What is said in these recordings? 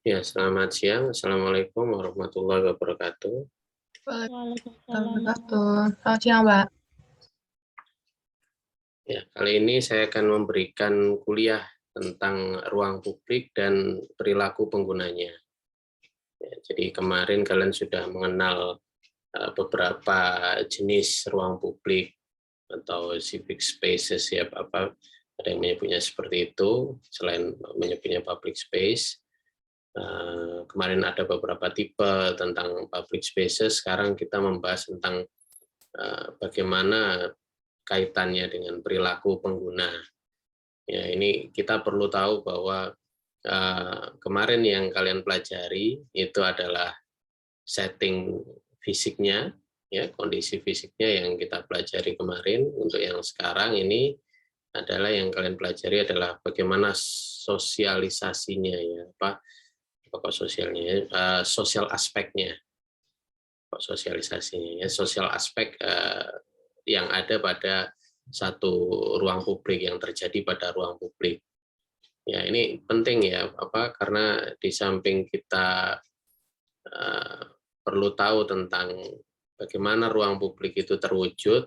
Ya, selamat siang. Assalamualaikum warahmatullahi wabarakatuh. Waalaikumsalam. Wabarakatuh. Selamat siang, Mbak. Ya, kali ini saya akan memberikan kuliah tentang ruang publik dan perilaku penggunanya. Ya, jadi kemarin kalian sudah mengenal beberapa jenis ruang publik atau civic spaces ya, apa ada yang menyebutnya seperti itu selain menyebutnya public space. Kemarin ada beberapa tipe tentang public spaces. Sekarang kita membahas tentang bagaimana kaitannya dengan perilaku pengguna. Ya, ini kita perlu tahu bahwa kemarin yang kalian pelajari itu adalah setting fisiknya, ya kondisi fisiknya yang kita pelajari kemarin. Untuk yang sekarang ini adalah yang kalian pelajari adalah bagaimana sosialisasinya, ya apa pokok sosialnya, sosial aspeknya, pokok sosialisasinya, ya sosial aspek yang ada pada satu ruang publik, yang terjadi pada ruang publik. Ya, ini penting ya, karena di samping kita perlu tahu tentang bagaimana ruang publik itu terwujud,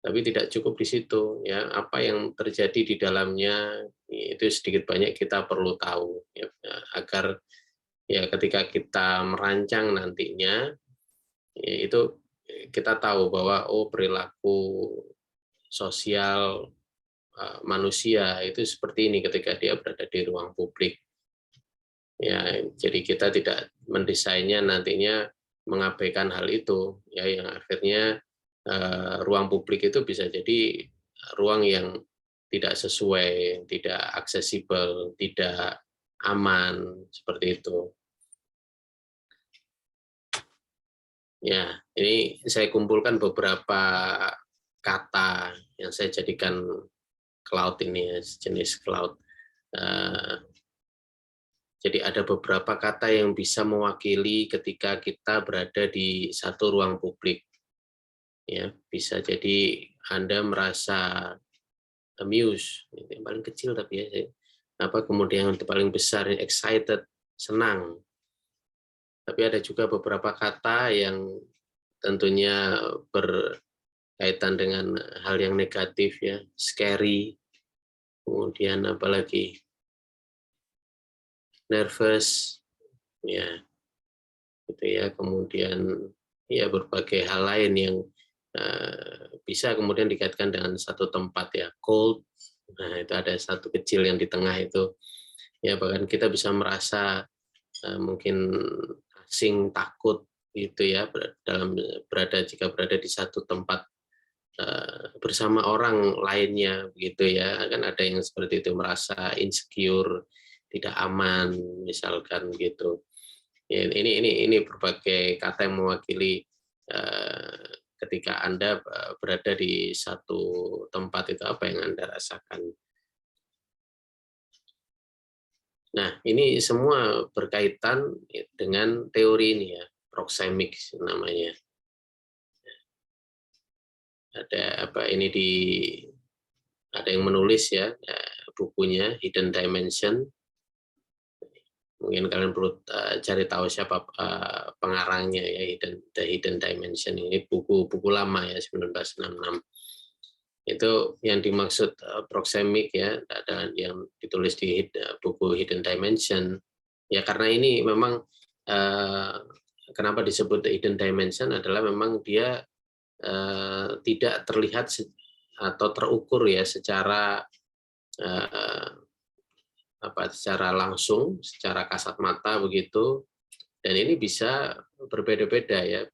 tapi tidak cukup di situ ya, apa yang terjadi di dalamnya itu sedikit banyak kita perlu tahu ya, agar ya ketika kita merancang nantinya ya, itu kita tahu bahwa perilaku sosial manusia itu seperti ini ketika dia berada di ruang publik. Ya, jadi kita tidak mendesainnya nantinya mengabaikan hal itu, ya yang akhirnya ruang publik itu bisa jadi ruang yang tidak sesuai, tidak aksesibel, tidak aman seperti itu. Ya, ini saya kumpulkan beberapa kata yang saya jadikan cloud ini ya, jenis cloud. Jadi ada beberapa kata yang bisa mewakili ketika kita berada di satu ruang publik. Ya, bisa jadi Anda merasa amused, yang paling kecil tapi ya, kemudian yang paling besar excited, senang. Tapi ada juga beberapa kata yang tentunya berkaitan dengan hal yang negatif ya, scary, kemudian apalagi nervous, ya, gitu ya. Kemudian ya berbagai hal lain yang bisa kemudian dikaitkan dengan satu tempat ya, cold. Nah itu ada satu kecil yang di tengah itu. Ya bahkan kita bisa merasa mungkin asing, takut gitu ya jika berada di satu tempat bersama orang lainnya gitu ya, kan ada yang seperti itu, merasa insecure, tidak aman misalkan gitu. Ya, ini berbagai kata yang mewakili ketika Anda berada di satu tempat itu apa yang Anda rasakan. Nah, ini semua berkaitan dengan teori ini ya, proxemics namanya. Ada ada yang menulis ya bukunya Hidden Dimension. Mungkin kalian perlu cari tahu siapa pengarangnya ya, The Hidden Dimension. Ini buku lama ya, 1966. Itu yang dimaksud proxemic ya, ada yang ditulis di buku Hidden Dimension. Ya karena ini memang kenapa disebut The Hidden Dimension adalah memang dia tidak terlihat atau terukur ya secara secara langsung, secara kasat mata begitu, dan ini bisa berbeda-beda ya.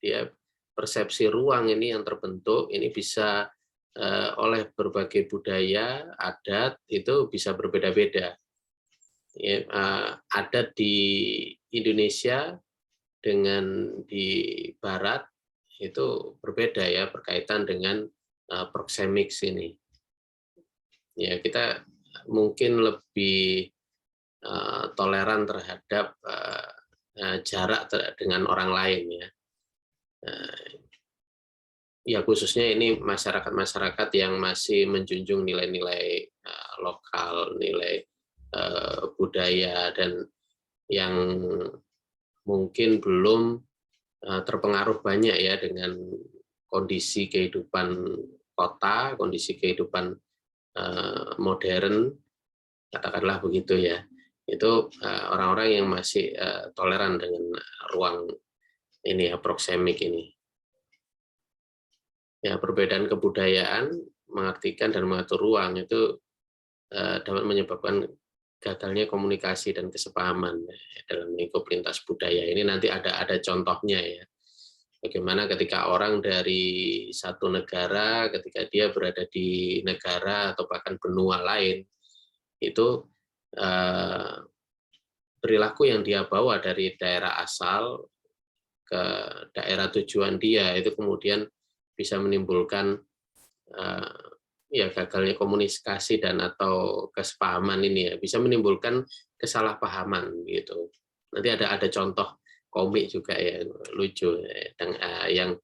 Dia persepsi ruang ini yang terbentuk ini bisa oleh berbagai budaya, adat itu bisa berbeda-beda. Ya, adat di Indonesia dengan di Barat itu berbeda ya, berkaitan dengan proxemics ini. Ya kita mungkin lebih toleran terhadap jarak dengan orang lain ya. Ya khususnya ini masyarakat-masyarakat yang masih menjunjung nilai-nilai lokal, nilai budaya, dan yang mungkin belum terpengaruh banyak ya dengan kondisi kehidupan kota, kondisi kehidupan modern, katakanlah begitu ya. Itu orang-orang yang masih toleran dengan ruang ini ya, proxemic ini. Ya, perbedaan kebudayaan mengartikan dan mengatur ruang itu dapat menyebabkan gagalnya komunikasi dan kesepahaman dalam lingkup lintas budaya. Ini nanti ada contohnya ya. Bagaimana ketika orang dari satu negara, ketika dia berada di negara atau bahkan benua lain, itu perilaku yang dia bawa dari daerah asal ke daerah tujuan dia itu kemudian bisa menimbulkan ya gagalnya komunikasi dan atau kesepahaman ini ya, bisa menimbulkan kesalahpahaman gitu. Nanti ada contoh komik juga ya, lucu yang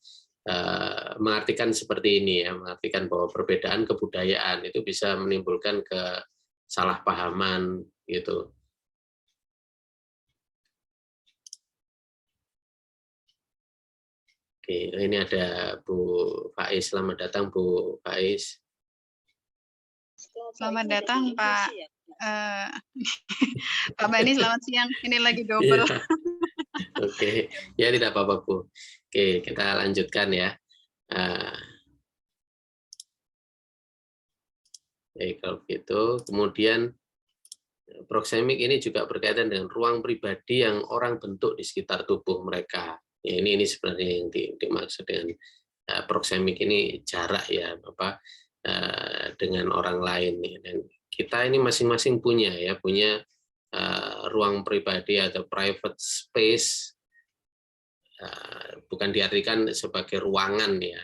mengartikan seperti ini ya, mengartikan bahwa perbedaan kebudayaan itu bisa menimbulkan kesalahpahaman gitu. Oke, ini ada Bu Faiz. Selamat datang Bu Faiz. Selamat datang Pak Pak Bani, selamat siang. Ini lagi double. Iya. Oke, ya tidak apa-apa Bu. Oke, kita lanjutkan ya. Baik, kalau gitu, kemudian proxemic ini juga berkaitan dengan ruang pribadi yang orang bentuk di sekitar tubuh mereka. Ya, ini sebenarnya yang dimaksud dengan proxemic ini jarak ya, dengan orang lain. Dan kita ini masing-masing punya ruang pribadi atau private space, bukan diartikan sebagai ruangan ya,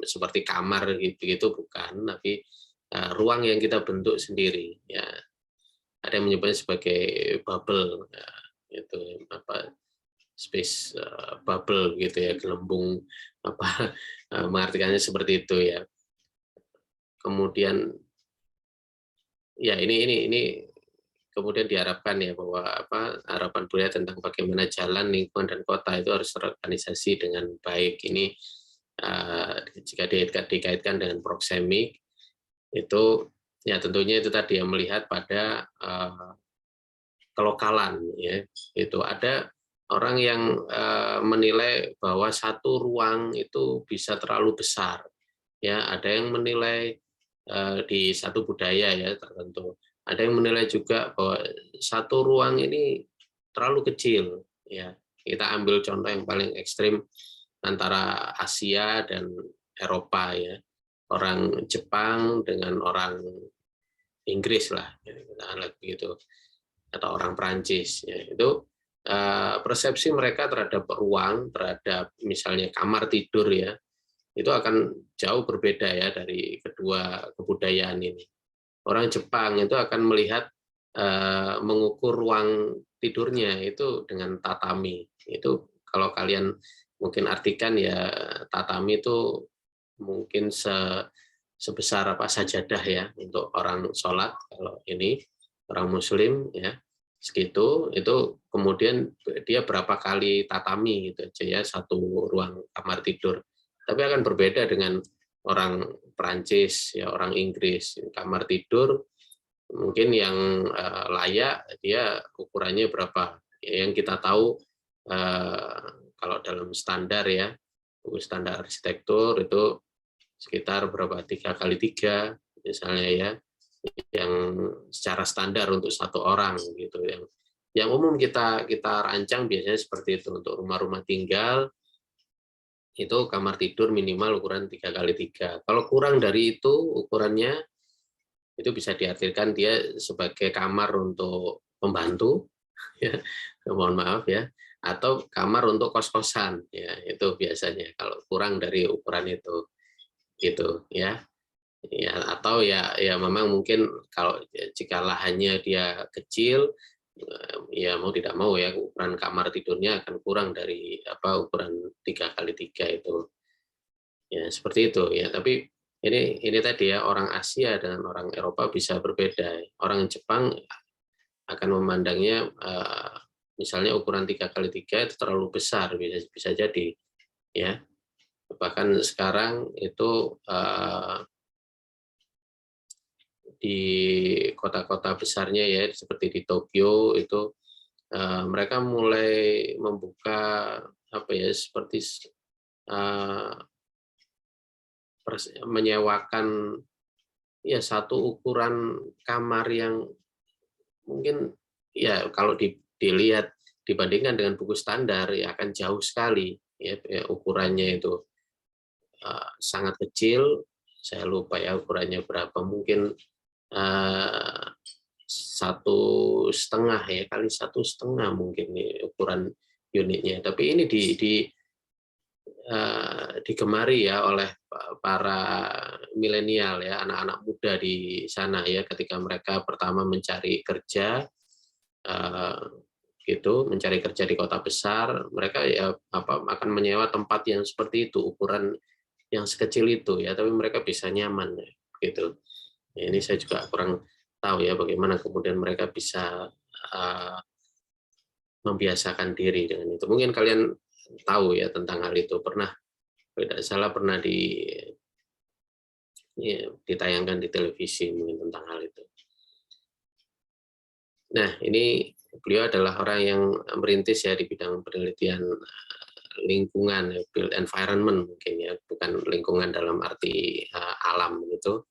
seperti kamar gitu bukan, tapi ruang yang kita bentuk sendiri ya. Ada yang menyebutnya sebagai bubble ya, itu space bubble gitu ya, gelembung mengartikannya seperti itu ya. Kemudian ya ini kemudian diharapkan ya bahwa harapan budaya tentang bagaimana jalan, lingkungan dan kota itu harus terorganisasi dengan baik. Ini jika dikaitkan dengan proxemic itu ya tentunya itu tadi yang melihat pada kelokalan ya. Itu ada orang yang menilai bahwa satu ruang itu bisa terlalu besar ya, ada yang menilai di satu budaya ya tertentu, ada yang menilai juga bahwa satu ruang ini terlalu kecil ya. Kita ambil contoh yang paling ekstrim antara Asia dan Eropa ya, orang Jepang dengan orang Inggris lah gitu, atau orang Prancis ya. Itu persepsi mereka terhadap ruang, terhadap misalnya kamar tidur ya, itu akan jauh berbeda ya dari kedua kebudayaan ini. Orang Jepang itu akan melihat mengukur ruang tidurnya itu dengan tatami. Itu kalau kalian mungkin artikan ya, tatami itu mungkin sebesar sajadah ya untuk orang sholat. Kalau ini orang Muslim ya segitu, itu kemudian dia berapa kali tatami gitu aja ya, satu ruang kamar tidur. Tapi akan berbeda dengan orang Perancis ya, orang Inggris. Kamar tidur mungkin yang layak dia ukurannya berapa ya, yang kita tahu kalau dalam standar ya, buku standar arsitektur itu sekitar berapa, 3x3 misalnya ya, yang secara standar untuk satu orang gitu. Yang umum kita rancang biasanya seperti itu. Untuk rumah-rumah tinggal itu kamar tidur minimal ukuran 3x3. Kalau kurang dari itu ukurannya, itu bisa diartikan dia sebagai kamar untuk pembantu ya, mohon maaf ya, atau kamar untuk kos-kosan ya, itu biasanya kalau kurang dari ukuran itu gitu ya. Ya, atau ya memang mungkin kalau jika lahannya dia kecil, ya mau tidak mau ya ukuran kamar tidurnya akan kurang dari ukuran 3x3 itu. Ya, seperti itu ya. Tapi ini tadi ya, orang Asia dan orang Eropa bisa berbeda. Orang Jepang akan memandangnya misalnya ukuran 3x3 itu terlalu besar, bisa jadi ya. Bahkan sekarang itu di kota-kota besarnya ya seperti di Tokyo itu mereka mulai membuka apa ya seperti menyewakan ya satu ukuran kamar yang mungkin ya kalau dilihat dibandingkan dengan buku standar ya akan jauh sekali ya, ukurannya itu sangat kecil. Saya lupa ya ukurannya berapa, mungkin 1,5 ya kali 1,5 mungkin nih ukuran unitnya. Tapi ini digemari ya oleh para milenial ya, anak-anak muda di sana ya, ketika mereka pertama mencari kerja gitu, mencari kerja di kota besar, mereka ya akan menyewa tempat yang seperti itu, ukuran yang sekecil itu ya, tapi mereka bisa nyaman gitu. Ya, ini saya juga kurang tahu ya bagaimana kemudian mereka bisa membiasakan diri dengan itu. Mungkin kalian tahu ya tentang hal itu, tidak salah pernah ditayangkan di televisi mungkin tentang hal itu. Nah, ini beliau adalah orang yang merintis ya di bidang penelitian lingkungan, built environment mungkin ya, bukan lingkungan dalam arti alam gitu.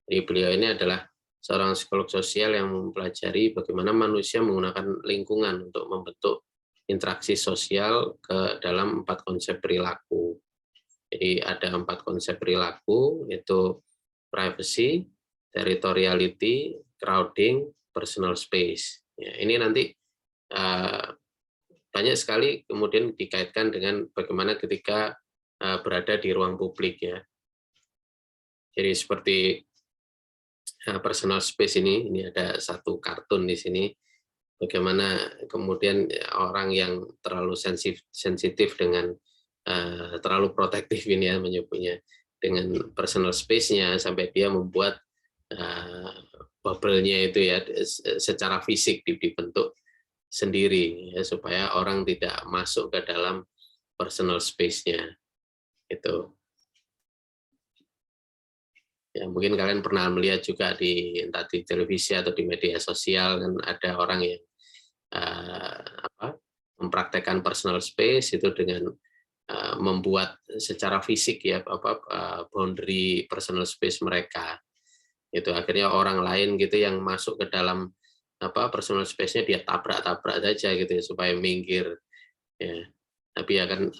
Jadi beliau ini adalah seorang psikolog sosial yang mempelajari bagaimana manusia menggunakan lingkungan untuk membentuk interaksi sosial ke dalam 4 konsep perilaku. Jadi ada 4 konsep perilaku, yaitu privacy, territoriality, crowding, personal space. Ya, ini nanti banyak sekali kemudian dikaitkan dengan bagaimana ketika berada di ruang publik ya. Jadi seperti personal space ini ada satu kartun di sini, bagaimana kemudian orang yang terlalu sensitif dengan terlalu protektif ini ya menyebutnya dengan personal space-nya, sampai dia membuat bubble-nya itu ya secara fisik dibentuk sendiri ya, supaya orang tidak masuk ke dalam personal space-nya itu. Ya, mungkin kalian pernah melihat juga entah di televisi atau di media sosial kan ada orang yang mempraktekkan personal space itu dengan membuat secara fisik ya boundary personal space mereka. Itu akhirnya orang lain gitu yang masuk ke dalam personal space-nya dia tabrak-tabrak saja gitu ya, supaya minggir ya. Tapi ya kan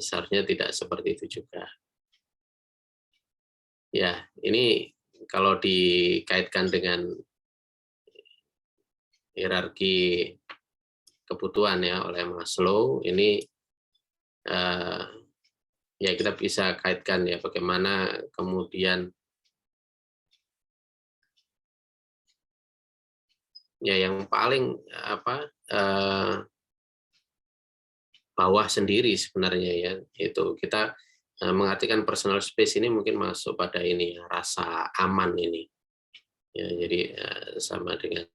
seharusnya tidak seperti itu juga. Ya, ini kalau dikaitkan dengan hierarki kebutuhan ya oleh Maslow, ini ya kita bisa kaitkan ya bagaimana kemudian ya yang paling bawah sendiri sebenarnya ya, itu kita mengartikan personal space ini mungkin masuk pada ini rasa aman ini ya. Jadi sama dengan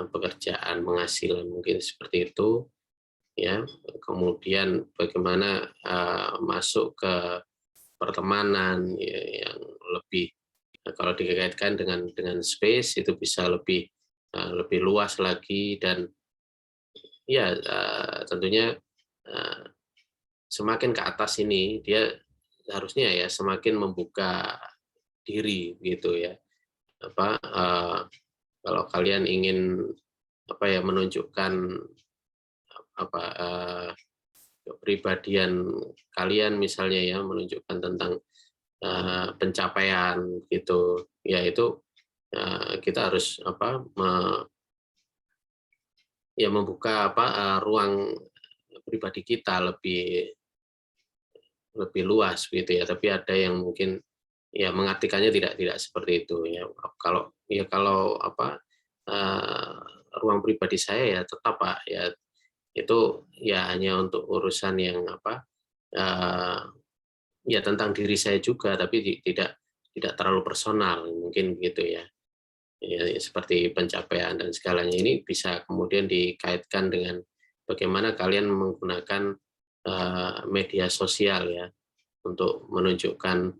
pekerjaan, penghasilan mungkin seperti itu ya. Kemudian bagaimana masuk ke pertemanan ya, yang lebih kalau dikaitkan dengan space itu bisa lebih luas lagi, dan ya tentunya semakin ke atas ini dia harusnya ya semakin membuka diri gitu ya. Kalau kalian ingin menunjukkan kepribadian kalian misalnya ya, menunjukkan tentang pencapaian gitu ya, itu kita harus membuka ruang pribadi kita lebih luas gitu ya. Tapi ada yang mungkin ya mengartikannya tidak seperti itu ya. Kalau ruang pribadi saya ya tetap Pak ya, itu ya hanya untuk urusan yang ya tentang diri saya juga, tapi tidak terlalu personal mungkin begitu ya. ya, seperti pencapaian dan segalanya ini bisa kemudian dikaitkan dengan bagaimana kalian menggunakan media sosial ya untuk menunjukkan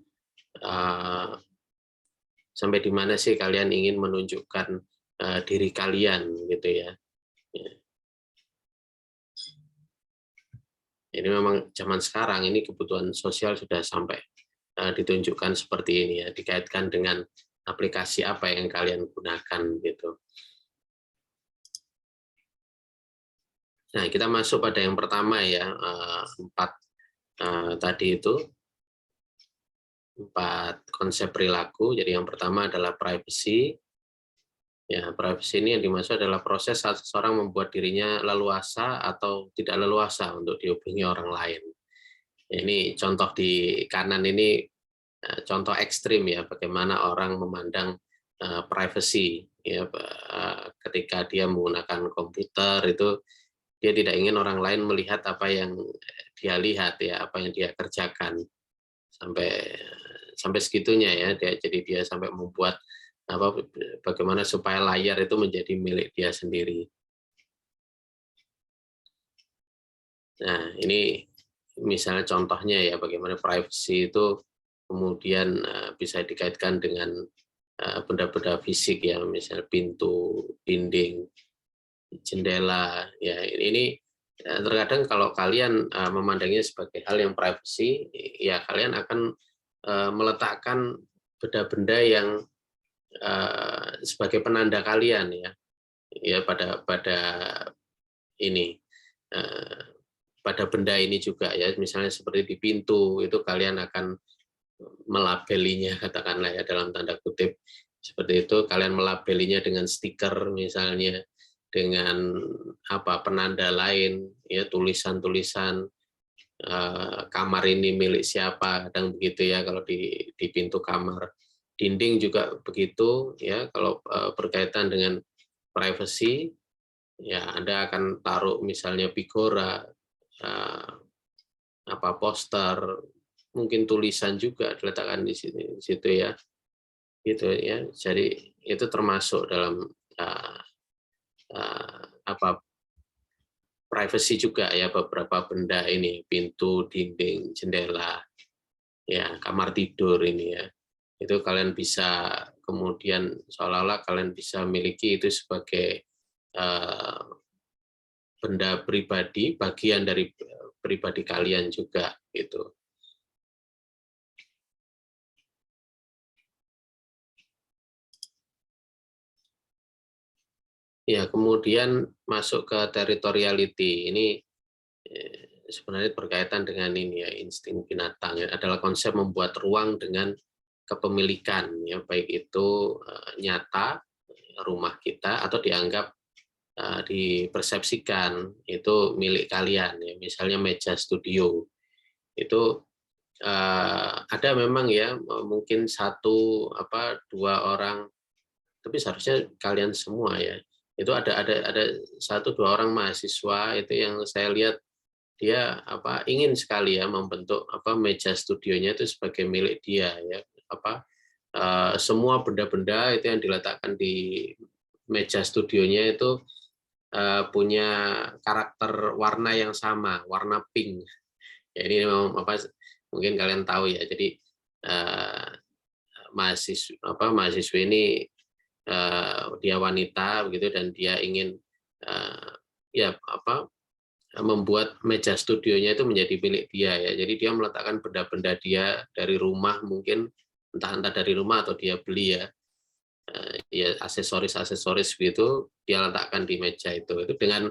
sampai di mana sih kalian ingin menunjukkan diri kalian gitu ya. Ini memang zaman sekarang ini kebutuhan sosial sudah sampai ditunjukkan seperti ini ya, dikaitkan dengan aplikasi apa yang kalian gunakan gitu. Nah, kita masuk pada yang pertama ya, 4 tadi itu 4 konsep perilaku. Jadi yang pertama adalah privacy. Ya, privacy ini yang dimaksud adalah proses saat seseorang membuat dirinya leluasa atau tidak leluasa untuk dihubungi orang lain. Ini contoh di kanan ini contoh ekstrim ya, bagaimana orang memandang privacy ya, ketika dia menggunakan komputer itu dia tidak ingin orang lain melihat apa yang dia lihat ya, apa yang dia kerjakan sampai segitunya ya. Jadi dia sampai membuat bagaimana supaya layar itu menjadi milik dia sendiri. Nah, ini misalnya contohnya ya, bagaimana privacy itu kemudian bisa dikaitkan dengan benda-benda fisik ya, misalnya pintu, dinding, jendela. Ya, ini terkadang kalau kalian memandangnya sebagai hal yang privacy, ya kalian akan meletakkan benda-benda yang sebagai penanda kalian ya pada ini pada benda ini juga ya, misalnya seperti di pintu itu kalian akan melabelinya, katakanlah ya dalam tanda kutip seperti itu, kalian melabelinya dengan stiker misalnya, dengan penanda lain ya, tulisan-tulisan kamar ini milik siapa, kadang begitu ya kalau di pintu kamar. Dinding juga begitu ya, kalau berkaitan dengan privacy ya, Anda akan taruh misalnya figura, poster, mungkin tulisan juga diletakkan di situ ya, gitu ya. Jadi itu termasuk dalam privacy juga ya, beberapa benda ini, pintu, dinding, jendela, ya kamar tidur ini ya. Itu kalian bisa kemudian seolah-olah kalian bisa miliki itu sebagai benda pribadi, bagian dari pribadi kalian juga gitu. Ya, kemudian masuk ke territoriality. Ini sebenarnya berkaitan dengan ini ya, insting binatang ya, adalah konsep membuat ruang dengan kepemilikan ya, baik itu nyata rumah kita atau dianggap dipersepsikan itu milik kalian ya. Misalnya meja studio itu ada memang ya, mungkin 1-2 orang, tapi seharusnya kalian semua ya. Itu ada 1-2 orang mahasiswa itu yang saya lihat dia ingin sekali ya membentuk meja studionya itu sebagai milik dia ya. Semua benda-benda itu yang diletakkan di meja studionya itu punya karakter warna yang sama, warna pink. Ya, ini memang mungkin kalian tahu ya. Jadi mahasiswa ini dia wanita begitu, dan dia ingin membuat meja studionya itu menjadi milik dia ya. Jadi dia meletakkan benda-benda dia dari rumah, mungkin entah dari rumah atau dia beli ya. Ya aksesoris begitu dia letakkan di meja itu dengan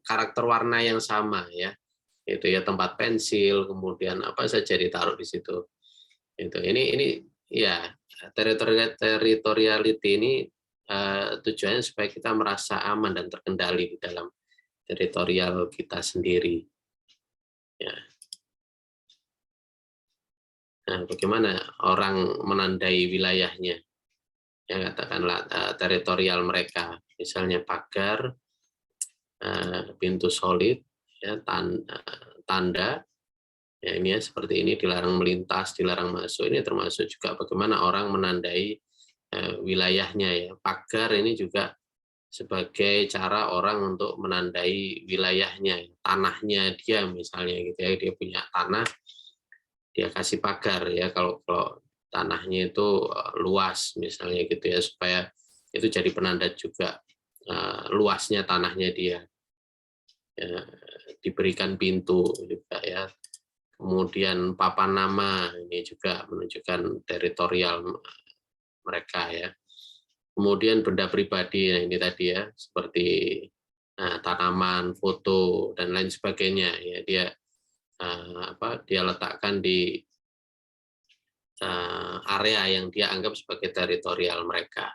karakter warna yang sama ya. Itu ya, tempat pensil, kemudian apa saja ditaruh di situ. Ini ya, territoriality ini tujuannya supaya kita merasa aman dan terkendali di dalam teritorial kita sendiri. Ya. Nah, bagaimana orang menandai wilayahnya? Ya, katakanlah teritorial mereka, misalnya pagar, pintu solid, ya, tanda, ya ini ya seperti ini, dilarang melintas, dilarang masuk. Ini termasuk juga bagaimana orang menandai wilayahnya ya. Pagar ini juga sebagai cara orang untuk menandai wilayahnya, tanahnya dia misalnya gitu ya, dia punya tanah, dia kasih pagar ya, kalau tanahnya itu luas misalnya gitu ya, supaya itu jadi penanda juga luasnya tanahnya dia. Ya, diberikan pintu juga ya. Kemudian papan nama ini juga menunjukkan teritorial mereka ya. Kemudian benda pribadi, nah ini tadi ya, seperti tanaman, foto dan lain sebagainya ya, dia letakkan di area yang dia anggap sebagai teritorial mereka.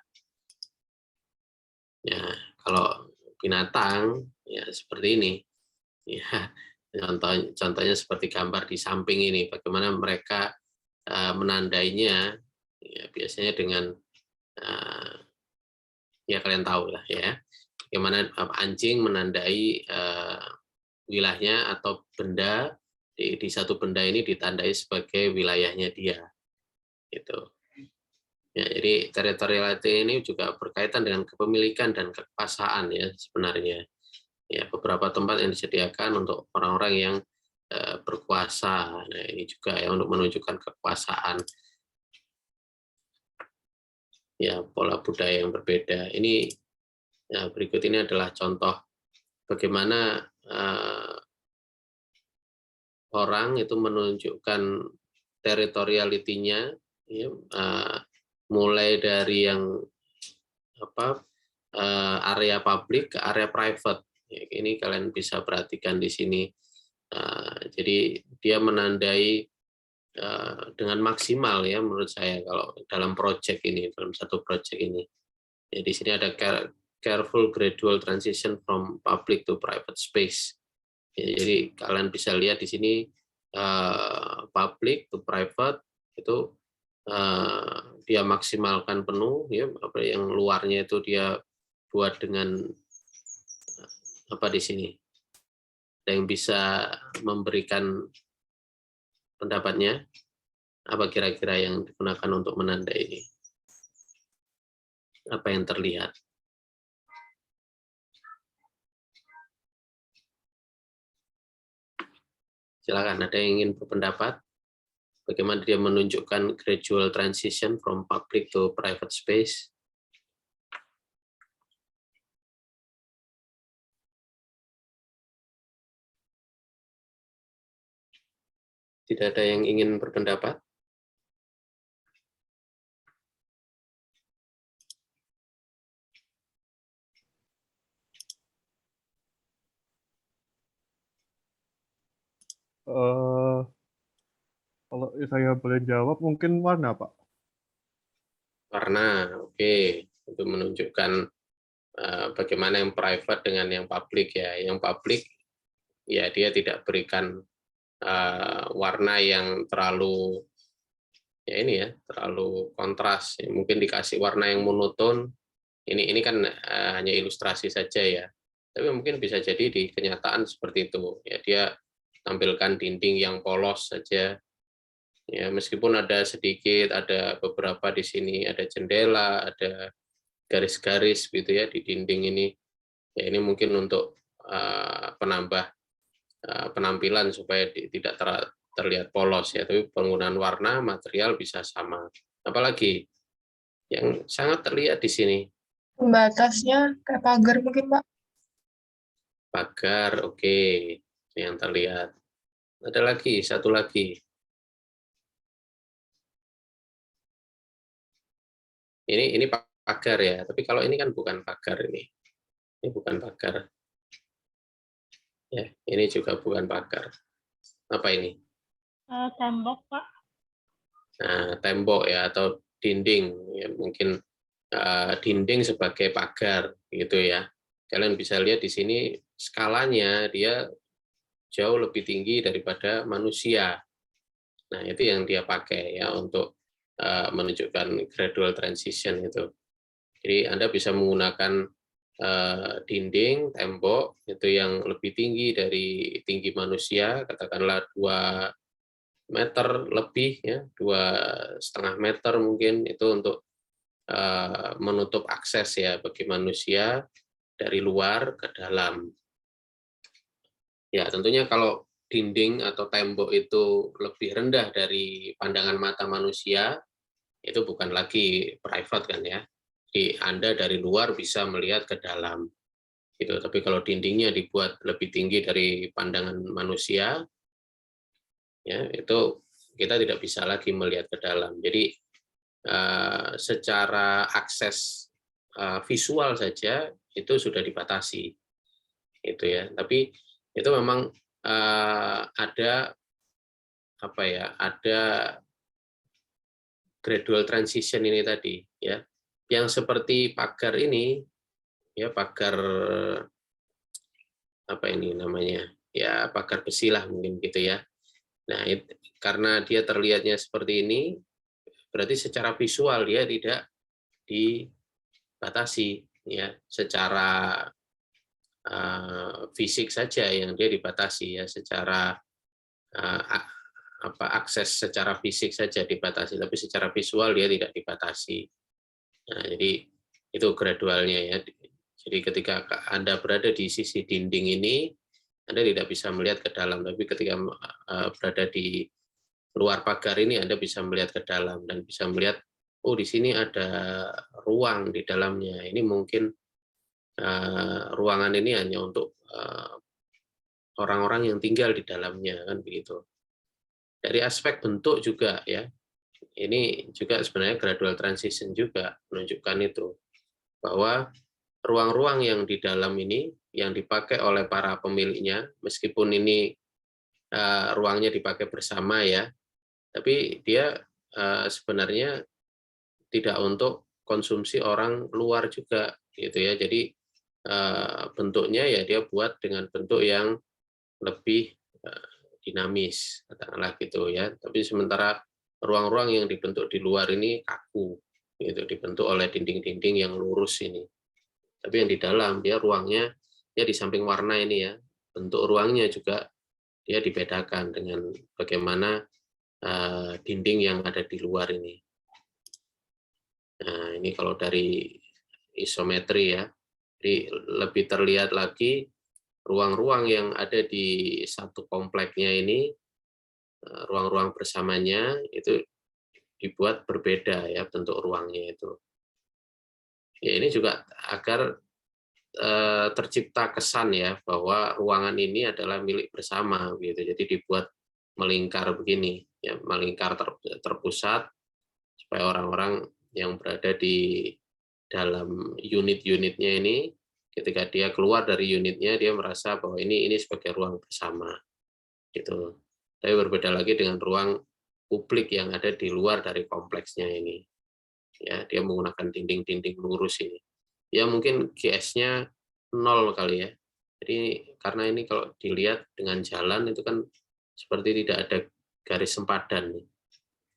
Ya, kalau binatang ya seperti ini. Ya, contohnya seperti gambar di samping ini, bagaimana mereka menandainya ya, biasanya dengan ya kalian tahu lah ya, bagaimana anjing menandai wilayahnya atau benda di satu benda ini ditandai sebagai wilayahnya dia, gitu. Ya, jadi teritoriality ini juga berkaitan dengan kepemilikan dan kekuasaan ya sebenarnya. Ya, beberapa tempat yang disediakan untuk orang-orang yang berkuasa. Nah, ini juga ya untuk menunjukkan kekuasaan. Ya, pola budaya yang berbeda. Ini ya, berikut ini adalah contoh bagaimana orang itu menunjukkan teritorialitinya ya, mulai dari yang area publik ke area private. Ya, ini kalian bisa perhatikan di sini. Jadi dia menandai dengan maksimal ya menurut saya kalau dalam project ini, dalam satu project ini. Ya, di sini ada careful gradual transition from public to private space. Ya, jadi kalian bisa lihat di sini public to private itu dia maksimalkan penuh ya, apa yang luarnya itu dia buat dengan apa di sini. Ada yang bisa memberikan pendapatnya, apa kira-kira yang digunakan untuk menandai ini? Apa yang terlihat? Silakan, ada yang ingin berpendapat? Bagaimana dia menunjukkan gradual transition from public to private space? Tidak ada yang ingin berpendapat? Kalau saya boleh jawab, mungkin warna, Pak. Warna, oke. Untuk menunjukkan bagaimana yang private dengan yang publik ya. Yang publik ya dia tidak berikan warna yang terlalu ya ini ya, terlalu kontras. Ya, mungkin dikasih warna yang monoton. Ini kan hanya ilustrasi saja ya. Tapi mungkin bisa jadi di kenyataan seperti itu. Ya dia tampilkan dinding yang polos saja. Ya meskipun ada sedikit, ada beberapa di sini ada jendela, ada garis-garis gitu ya di dinding ini. Ya ini mungkin untuk penambah penampilan supaya tidak terlihat polos ya. Tapi penggunaan warna material bisa sama. Apalagi yang sangat terlihat di sini. Pembatasnya kayak pagar mungkin, Pak. Pagar, oke. Yang terlihat. Ada lagi, satu lagi. Ini pagar ya, tapi kalau ini kan bukan pagar ini. Ini bukan pagar. Ya, ini juga bukan pagar. Apa ini? Tembok, Pak. Nah, tembok ya atau dinding ya, mungkin dinding sebagai pagar gitu ya. Kalian bisa lihat di sini skalanya dia jauh lebih tinggi daripada manusia. Nah, itu yang dia pakai ya untuk menunjukkan gradual transition itu. Jadi Anda bisa menggunakan dinding, tembok itu yang lebih tinggi dari tinggi manusia, katakanlah 2 meter lebih ya, 2,5 meter mungkin, itu untuk menutup akses ya bagi manusia dari luar ke dalam. Ya, tentunya kalau dinding atau tembok itu lebih rendah dari pandangan mata manusia, itu bukan lagi private kan ya. Anda dari luar bisa melihat ke dalam. Gitu. Tapi kalau dindingnya dibuat lebih tinggi dari pandangan manusia, ya itu kita tidak bisa lagi melihat ke dalam. Jadi secara akses visual saja itu sudah dibatasi, gitu ya. Tapi itu memang ada apa ya? Ada gradual transition ini tadi, ya. Yang seperti pagar ini, ya pagar apa ini namanya? Ya pagar besi lah mungkin gitu ya. Nah, karena dia terlihatnya seperti ini, berarti secara visual dia tidak dibatasi, ya secara fisik saja yang dia dibatasi ya, secara akses secara fisik saja dibatasi, tapi secara visual dia tidak dibatasi. Nah, jadi itu gradualnya ya. Jadi ketika Anda berada di sisi dinding ini, Anda tidak bisa melihat ke dalam, tapi ketika berada di luar pagar ini Anda bisa melihat ke dalam dan bisa melihat, oh di sini ada ruang di dalamnya. Ini mungkin ruangan ini hanya untuk orang-orang yang tinggal di dalamnya, kan begitu. Dari aspek bentuk juga ya, ini juga sebenarnya gradual transition juga menunjukkan itu, bahwa ruang-ruang yang di dalam ini yang dipakai oleh para pemiliknya, meskipun ini ruangnya dipakai bersama ya, tapi dia sebenarnya tidak untuk konsumsi orang luar juga, gitu ya. Jadi bentuknya ya dia buat dengan bentuk yang lebih dinamis, katakanlah gitu ya. Tapi sementara ruang-ruang yang dibentuk di luar ini kaku, gitu, dibentuk oleh dinding-dinding yang lurus ini. Tapi yang di dalam dia ruangnya, dia di samping warna ini ya, bentuk ruangnya juga dia dibedakan dengan bagaimana dinding yang ada di luar ini. Nah, ini kalau dari isometri ya, jadi lebih terlihat lagi ruang-ruang yang ada di satu kompleknya ini, ruang-ruang bersamanya itu dibuat berbeda ya bentuk ruangnya itu. Ya ini juga agar tercipta kesan ya bahwa ruangan ini adalah milik bersama gitu. Jadi dibuat melingkar begini ya, melingkar terpusat supaya orang-orang yang berada di dalam unit-unitnya ini ketika dia keluar dari unitnya dia merasa bahwa ini sebagai ruang bersama gitu. Tapi berbeda lagi dengan ruang publik yang ada di luar dari kompleksnya ini. Ya, dia menggunakan dinding-dinding lurus ini. Ya mungkin GS-nya 0 kali ya. Jadi karena ini kalau dilihat dengan jalan itu kan seperti tidak ada garis sempadan.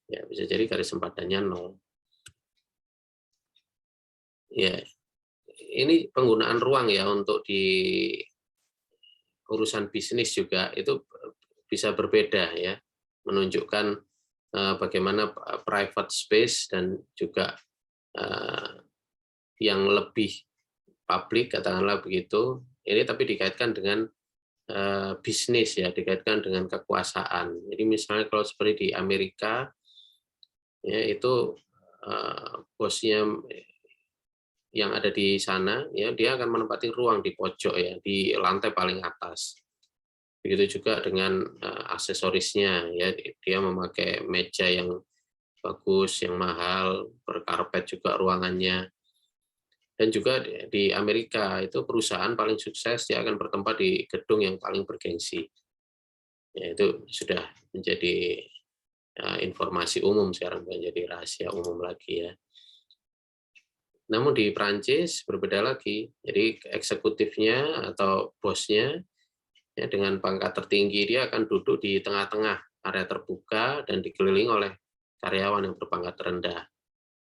Ya, bisa jadi garis sempadannya 0. Ya, ini penggunaan ruang ya untuk di urusan bisnis juga itu bisa berbeda ya, menunjukkan bagaimana private space dan juga yang lebih publik, katakanlah begitu, ini tapi dikaitkan dengan bisnis ya, dikaitkan dengan kekuasaan. Jadi misalnya kalau seperti di Amerika, ya itu bosnya yang ada di sana, ya dia akan menempati ruang di pojok ya, di lantai paling atas. Begitu juga dengan aksesorisnya, ya dia memakai meja yang bagus, yang mahal, berkarpet juga ruangannya. Dan juga di Amerika itu perusahaan paling sukses dia akan bertempat di gedung yang paling bergengsi. Ya, itu sudah menjadi informasi umum sekarang, bukan jadi rahasia umum lagi ya. Namun di Prancis berbeda lagi. Jadi eksekutifnya atau bosnya ya, dengan pangkat tertinggi dia akan duduk di tengah-tengah area terbuka dan dikelilingi oleh karyawan yang berpangkat rendah.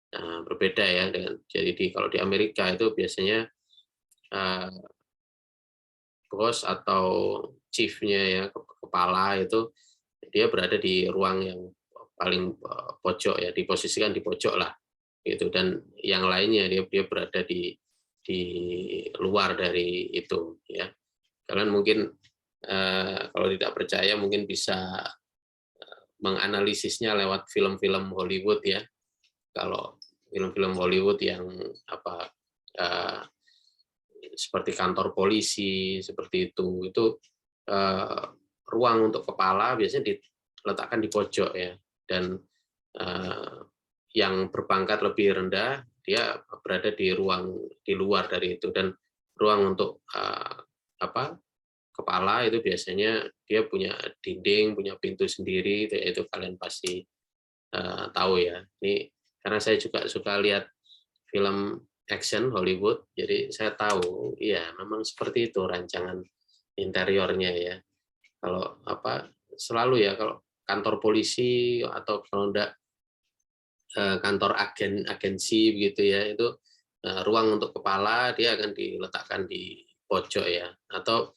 Nah, berbeda ya dengan kalau di Amerika itu biasanya bos atau chief-nya ya, kepala itu dia berada di ruang yang paling pojok ya, diposisikan di pojok lah gitu, dan yang lainnya dia berada di luar dari itu, ya. Kalian mungkin kalau tidak percaya mungkin bisa menganalisisnya lewat film-film Hollywood, ya. Kalau film-film Hollywood yang seperti kantor polisi seperti itu ruang untuk kepala biasanya diletakkan di pojok, ya, dan yang berpangkat lebih rendah dia berada di ruang di luar dari itu, dan ruang untuk kepala itu biasanya dia punya dinding, punya pintu sendiri, itu kalian pasti tahu, ya. Ini karena saya juga suka lihat film action Hollywood, jadi saya tahu, ya memang seperti itu rancangan interiornya, ya. Kalau selalu, ya, kalau kantor polisi atau kalau enggak kantor agensi begitu, ya, itu ruang untuk kepala dia akan diletakkan di pojok, ya, atau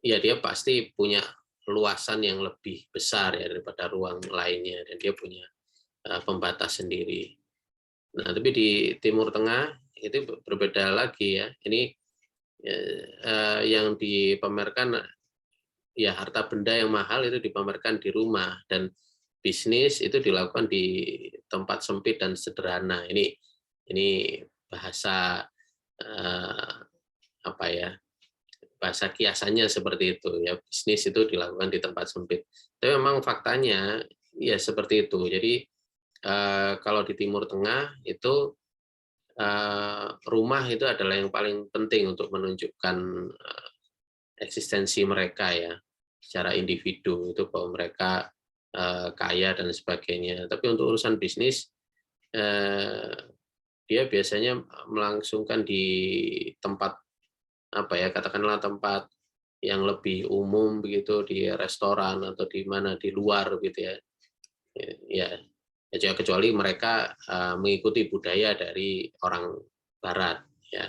ya dia pasti punya luasan yang lebih besar, ya, daripada ruang lainnya, dan dia punya pembatas sendiri. Nah, tapi di Timur Tengah itu berbeda lagi, ya. Ini yang dipamerkan, ya, harta benda yang mahal itu dipamerkan di rumah, dan bisnis itu dilakukan di tempat sempit dan sederhana. Ini bahasa bahasa kiasannya seperti itu, ya, bisnis itu dilakukan di tempat sempit. Tapi memang faktanya ya seperti itu. Jadi kalau di Timur Tengah itu rumah itu adalah yang paling penting untuk menunjukkan eksistensi mereka, ya, secara individu itu bahwa mereka kaya dan sebagainya. Tapi untuk urusan bisnis dia biasanya melangsungkan di tempat katakanlah tempat yang lebih umum begitu, di restoran atau di mana di luar gitu, ya. Ya, kecuali mereka mengikuti budaya dari orang Barat, ya.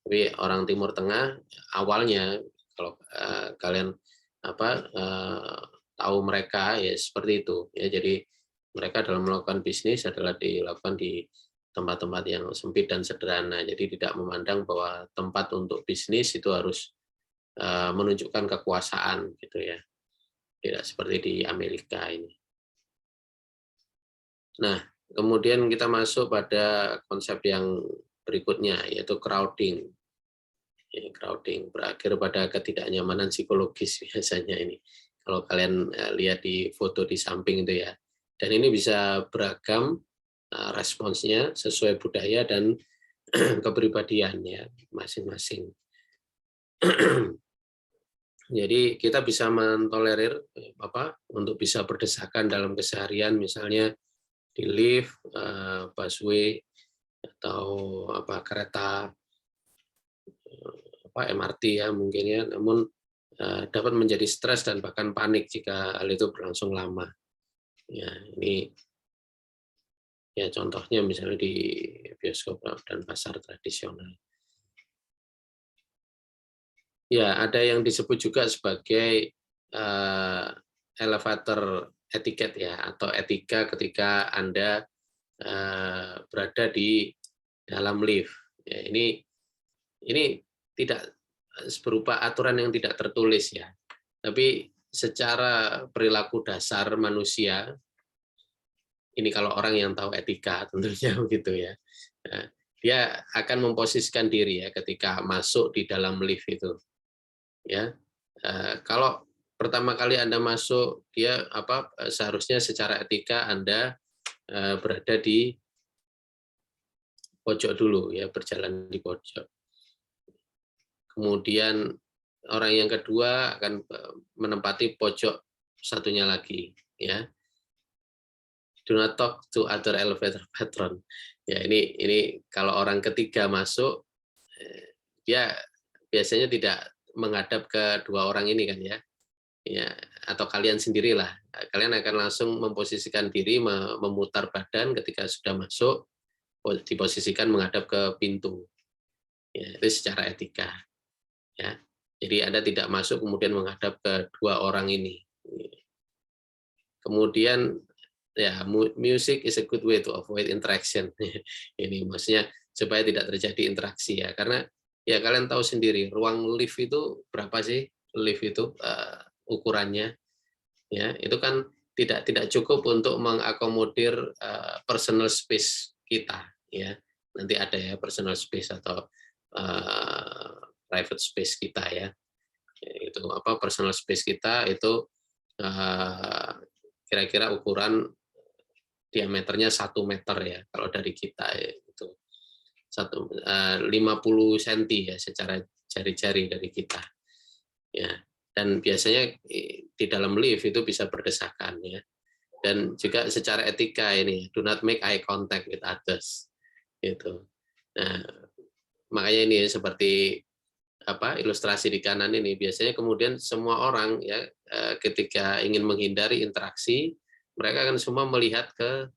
Tapi orang Timur Tengah awalnya kalau kalian tahu mereka, ya seperti itu, ya. Jadi mereka dalam melakukan bisnis adalah dilakukan di tempat-tempat yang sempit dan sederhana. Jadi tidak memandang bahwa tempat untuk bisnis itu harus menunjukkan kekuasaan, gitu, ya. Tidak seperti di Amerika ini. Nah, kemudian kita masuk pada konsep yang berikutnya, yaitu crowding. Ya, crowding berakhir pada ketidaknyamanan psikologis biasanya ini. Kalau kalian lihat di foto di samping itu, ya. Dan ini bisa beragam responsnya sesuai budaya dan kepribadiannya masing-masing. Jadi kita bisa mentolerir untuk bisa berdesakan dalam keseharian, misalnya di lift, busway, atau kereta MRT, ya, mungkin, ya. Namun dapat menjadi stres dan bahkan panik jika hal itu berlangsung lama. Ya, ini, ya, contohnya misalnya di bioskop dan pasar tradisional. Ya, ada yang disebut juga sebagai elevator etiquette, ya, atau etika ketika Anda berada di dalam lift. Ya, ini tidak berupa aturan yang tidak tertulis, ya. Tapi secara perilaku dasar manusia, ini kalau orang yang tahu etika tentunya begitu, ya. Nah, dia akan memposisikan diri, ya, ketika masuk di dalam lift itu, ya. Kalau pertama kali Anda masuk, dia seharusnya secara etika Anda berada di pojok dulu, ya, berjalan di pojok. Kemudian orang yang kedua akan menempati pojok satunya lagi, ya. Do not talk to other elevator patron. Ya, ini kalau orang ketiga masuk, dia biasanya tidak menghadap ke dua orang ini, kan, ya. Ya, atau kalian sendirilah. Kalian akan langsung memposisikan diri, memutar badan ketika sudah masuk, diposisikan menghadap ke pintu. Ya, itu secara etika. Ya. Jadi Anda tidak masuk kemudian menghadap ke dua orang ini. Kemudian ya music is a good way to avoid interaction. Ini maksudnya supaya tidak terjadi interaksi ya, karena ya kalian tahu sendiri ruang lift itu berapa sih lift itu ukurannya ya, itu kan tidak cukup untuk mengakomodir personal space kita ya. Nanti ada ya personal space atau private space kita ya. Itu apa personal space kita itu kira-kira ukuran diameternya 1 meter ya kalau dari kita ya, itu 50 cm ya secara jari-jari dari kita ya. Dan biasanya di dalam lift itu bisa berdesakan ya. Dan juga secara etika ini do not make eye contact with others gitu. Nah, makanya ini seperti apa ilustrasi di kanan ini biasanya kemudian semua orang ya ketika ingin menghindari interaksi mereka akan semua melihat ke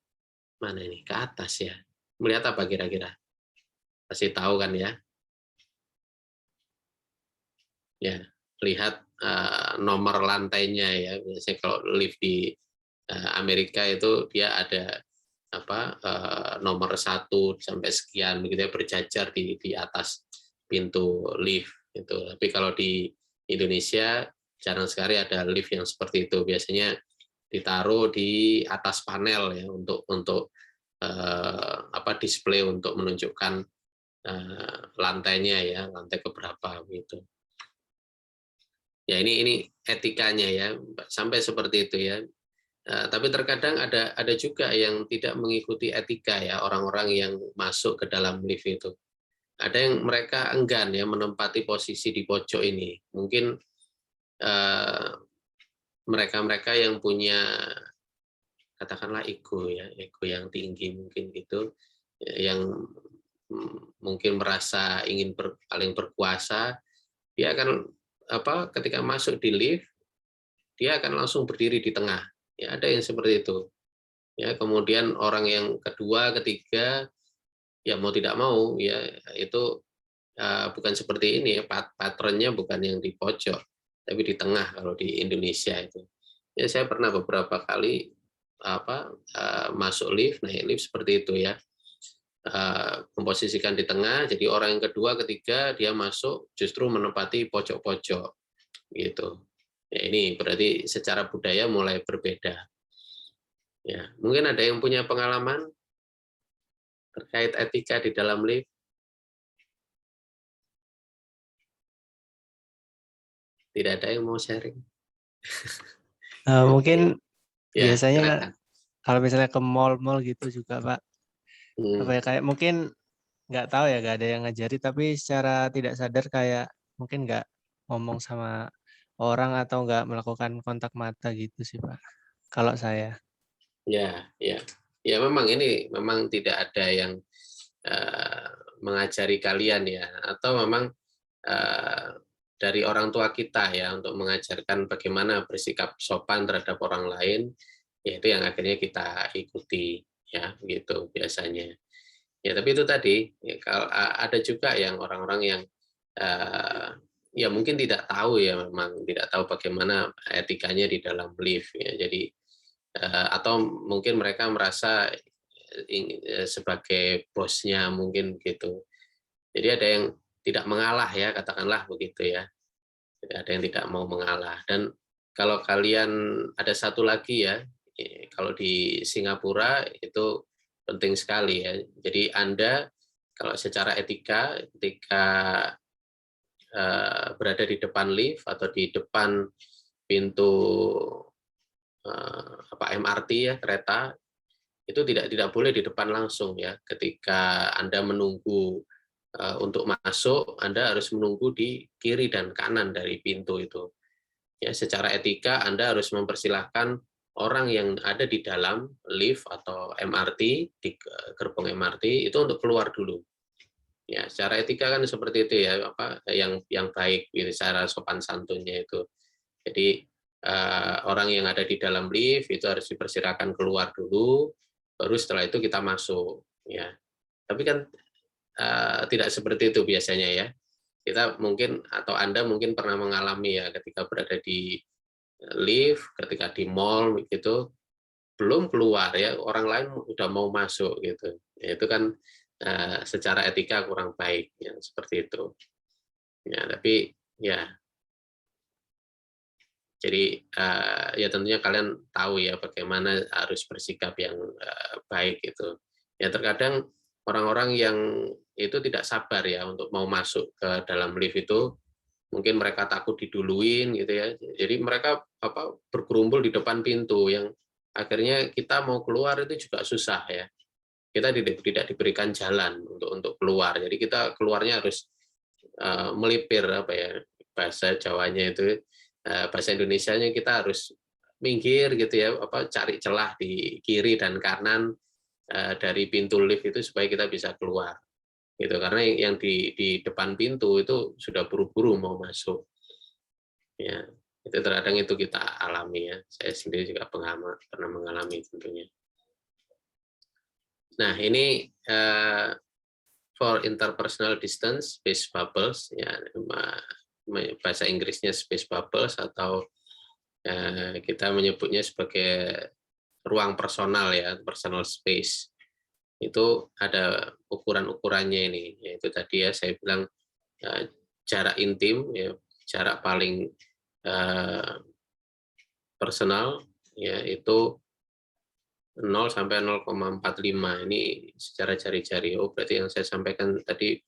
mana ini ke atas ya. Melihat apa kira-kira? Pasti tahu kan ya? Ya, lihat nomor lantainya ya. Biasanya kalau lift di Amerika itu dia ada apa nomor 1 sampai sekian begitu ya berjajar di atas pintu lift itu. Tapi kalau di Indonesia jarang sekali ada lift yang seperti itu. Biasanya ditaruh di atas panel ya untuk apa display untuk menunjukkan lantainya ya, lantai keberapa gitu. Ya ini etikanya ya sampai seperti itu ya. Tapi terkadang ada juga yang tidak mengikuti etika ya orang-orang yang masuk ke dalam lift itu. Ada yang mereka enggan ya menempati posisi di pojok ini. Mungkin mereka-mereka yang punya katakanlah ego ya, ego yang tinggi mungkin gitu, yang mungkin merasa ingin paling berkuasa, dia akan apa ketika masuk di lift dia akan langsung berdiri di tengah. Ya, ada yang seperti itu. Ya, kemudian orang yang kedua, ketiga, ya mau tidak mau, ya itu bukan seperti ini ya, patternnya bukan yang di pojok, tapi di tengah kalau di Indonesia itu. Ya saya pernah beberapa kali masuk lift, naik lift seperti itu ya, memposisikan di tengah, jadi orang yang kedua, ketiga dia masuk justru menempati pojok-pojok gitu. Ya, ini berarti secara budaya mulai berbeda. Ya, mungkin ada yang punya pengalaman terkait etika di dalam lift? Tidak ada yang mau sharing? Mungkin Ya, biasanya silakan. kalau misalnya ke mall-mall gitu juga Pak, apa ya kayak mungkin nggak tahu ya, nggak ada yang ngajari, tapi secara tidak sadar kayak mungkin nggak ngomong sama orang atau nggak melakukan kontak mata gitu sih Pak, kalau saya. Ya, memang ini memang tidak ada yang mengajari kalian ya, atau memang dari orang tua kita ya untuk mengajarkan bagaimana bersikap sopan terhadap orang lain, yaitu yang akhirnya kita ikuti ya, gitu biasanya. Ya, tapi itu tadi ya, kalau ada juga yang orang-orang yang ya mungkin tidak tahu ya, memang tidak tahu bagaimana etikanya di dalam lift ya. Jadi atau mungkin mereka merasa sebagai bosnya mungkin gitu. Jadi ada yang tidak mengalah ya, katakanlah begitu ya. Jadi ada yang tidak mau mengalah. Dan kalau kalian ada satu lagi ya, kalau di Singapura itu penting sekali ya. Jadi Anda kalau secara etika ketika berada di depan lift atau di depan pintu MRT ya, kereta, itu tidak boleh di depan langsung ya. Ketika Anda menunggu untuk masuk, Anda harus menunggu di kiri dan kanan dari pintu itu. Ya, secara etika Anda harus mempersilahkan orang yang ada di dalam lift atau MRT, di gerbong MRT itu untuk keluar dulu. Ya, secara etika kan seperti itu ya, yang baik gitu, secara sopan santunnya itu. Jadi orang yang ada di dalam lift itu harus dipersilakan keluar dulu, baru setelah itu kita masuk ya. Tapi kan tidak seperti itu biasanya ya. Kita mungkin atau Anda mungkin pernah mengalami ya ketika berada di lift, ketika di mall gitu, belum keluar ya, orang lain udah mau masuk gitu. Ya, itu kan secara etika kurang baik ya, seperti itu. Ya, tapi ya jadi ya tentunya kalian tahu ya bagaimana harus bersikap yang baik itu. Ya terkadang orang-orang yang itu tidak sabar ya untuk mau masuk ke dalam lift itu, mungkin mereka takut diduluin gitu ya. Jadi mereka bergerumpul di depan pintu yang akhirnya kita mau keluar itu juga susah ya. Kita tidak diberikan jalan untuk keluar. Jadi kita keluarnya harus melipir bahasa Jawanya itu, bahasa Indonesianya kita harus minggir gitu ya, cari celah di kiri dan kanan dari pintu lift itu supaya kita bisa keluar. Gitu, karena yang di depan pintu itu sudah buru-buru mau masuk. Ya, itu terkadang itu kita alami ya. Saya sendiri juga pernah mengalami tentunya. Nah, ini for interpersonal distance space bubbles ya, bahasa Inggrisnya space bubbles atau kita menyebutnya sebagai ruang personal ya, personal space. Itu ada ukuran-ukurannya ini, yaitu tadi ya saya bilang jarak intim ya, jarak paling personal ya itu 0 sampai 0,45 ini secara jari-jari. Oh, berarti yang saya sampaikan tadi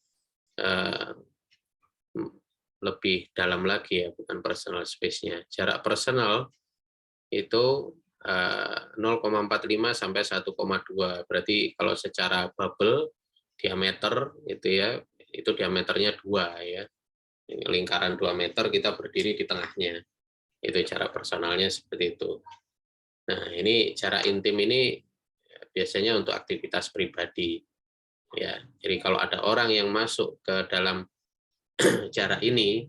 lebih dalam lagi ya, bukan personal space-nya. Jarak personal itu 0,45 sampai 1,2. Berarti kalau secara bubble diameter itu ya, itu diameternya 2 ya. Lingkaran 2 meter, kita berdiri di tengahnya. Itu jarak personalnya seperti itu. Nah, ini jarak intim ini biasanya untuk aktivitas pribadi. Ya, jadi kalau ada orang yang masuk ke dalam jarak ini,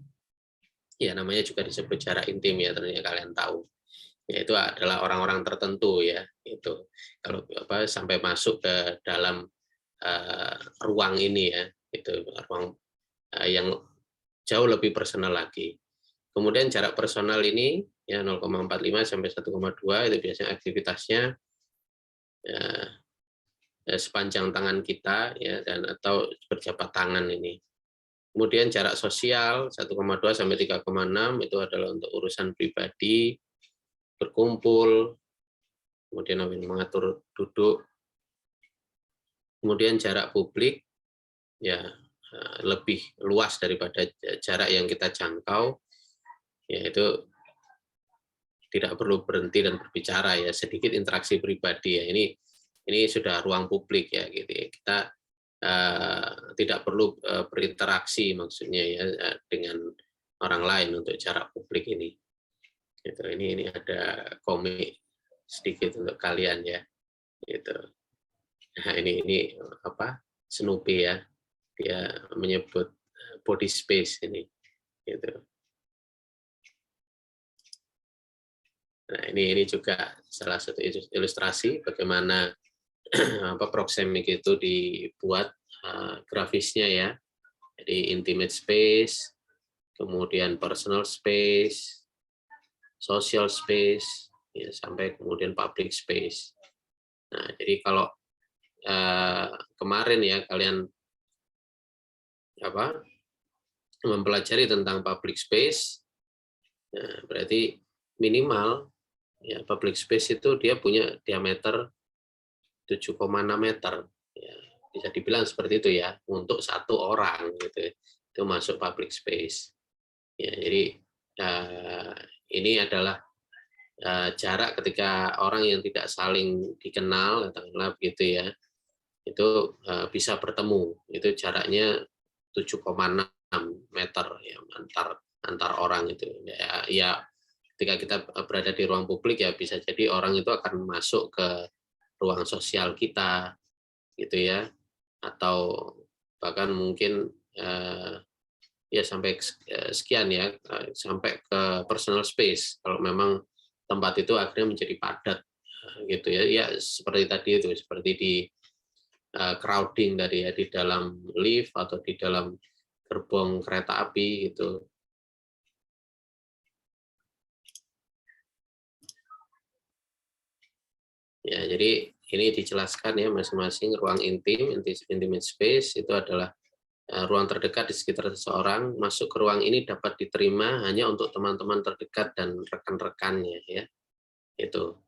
ya namanya juga disebut jarak intim ya, ternyata kalian tahu. Yaitu adalah orang-orang tertentu ya, itu kalau sampai masuk ke dalam ruang ini ya, itu ruang yang jauh lebih personal lagi. Kemudian jarak personal ini ya 0,45 sampai 1,2 itu biasanya aktivitasnya ya, sepanjang tangan kita ya, dan atau berjabat tangan ini. Kemudian jarak sosial 1,2 sampai 3,6 itu adalah untuk urusan pribadi, berkumpul, kemudian mengatur duduk. Kemudian jarak publik ya lebih luas daripada jarak yang kita jangkau, yaitu tidak perlu berhenti dan berbicara ya, sedikit interaksi pribadi ya, ini sudah ruang publik ya gitu ya. Kita tidak perlu berinteraksi maksudnya ya dengan orang lain untuk jarak publik ini. Gitu. Ini ada komik sedikit untuk kalian ya. Gitu. Nah, ini Snoopy ya. Dia menyebut body space ini. Gitu. Nah, ini juga salah satu ilustrasi bagaimana proxemic itu dibuat grafisnya ya. Jadi intimate space, kemudian personal space, social space, ya, sampai kemudian public space. Nah, jadi kalau kemarin ya kalian mempelajari tentang public space, nah, berarti minimal ya public space itu dia punya diameter 7,6 meter. Ya, bisa dibilang seperti itu ya, untuk satu orang gitu. Itu masuk public space. Ya, jadi ini adalah jarak ketika orang yang tidak saling dikenal, katakanlah begitu ya, itu bisa bertemu. Itu jaraknya 7,6 meter ya, antar orang itu. Ya, ketika kita berada di ruang publik ya bisa jadi orang itu akan masuk ke ruang sosial kita gitu ya, atau bahkan mungkin ya sampai sekian ya, sampai ke personal space kalau memang tempat itu akhirnya menjadi padat gitu ya. Ya seperti tadi itu, seperti di crowding tadi ya, di dalam lift atau di dalam gerbong kereta api gitu. Ya, jadi ini dijelaskan ya masing-masing ruang intim, intimate space itu adalah ruang terdekat di sekitar seseorang. Masuk ke ruang ini dapat diterima hanya untuk teman-teman terdekat dan rekan-rekannya ya. Itu.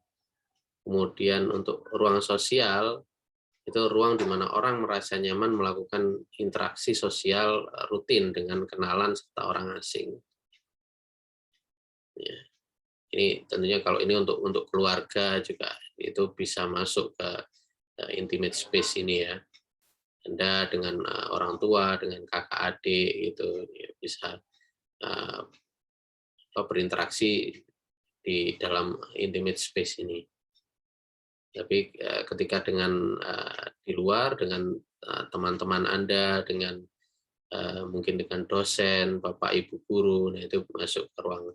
Kemudian untuk ruang sosial itu ruang di mana orang merasa nyaman melakukan interaksi sosial rutin dengan kenalan serta orang asing. Ya. Ini tentunya kalau ini untuk keluarga juga itu bisa masuk ke intimate space ini ya. Anda dengan orang tua, dengan kakak adik itu ya, bisa berinteraksi di dalam intimate space ini. Tapi ketika dengan di luar dengan teman-teman Anda, dengan mungkin dengan dosen, bapak ibu guru, nah itu masuk ke ruang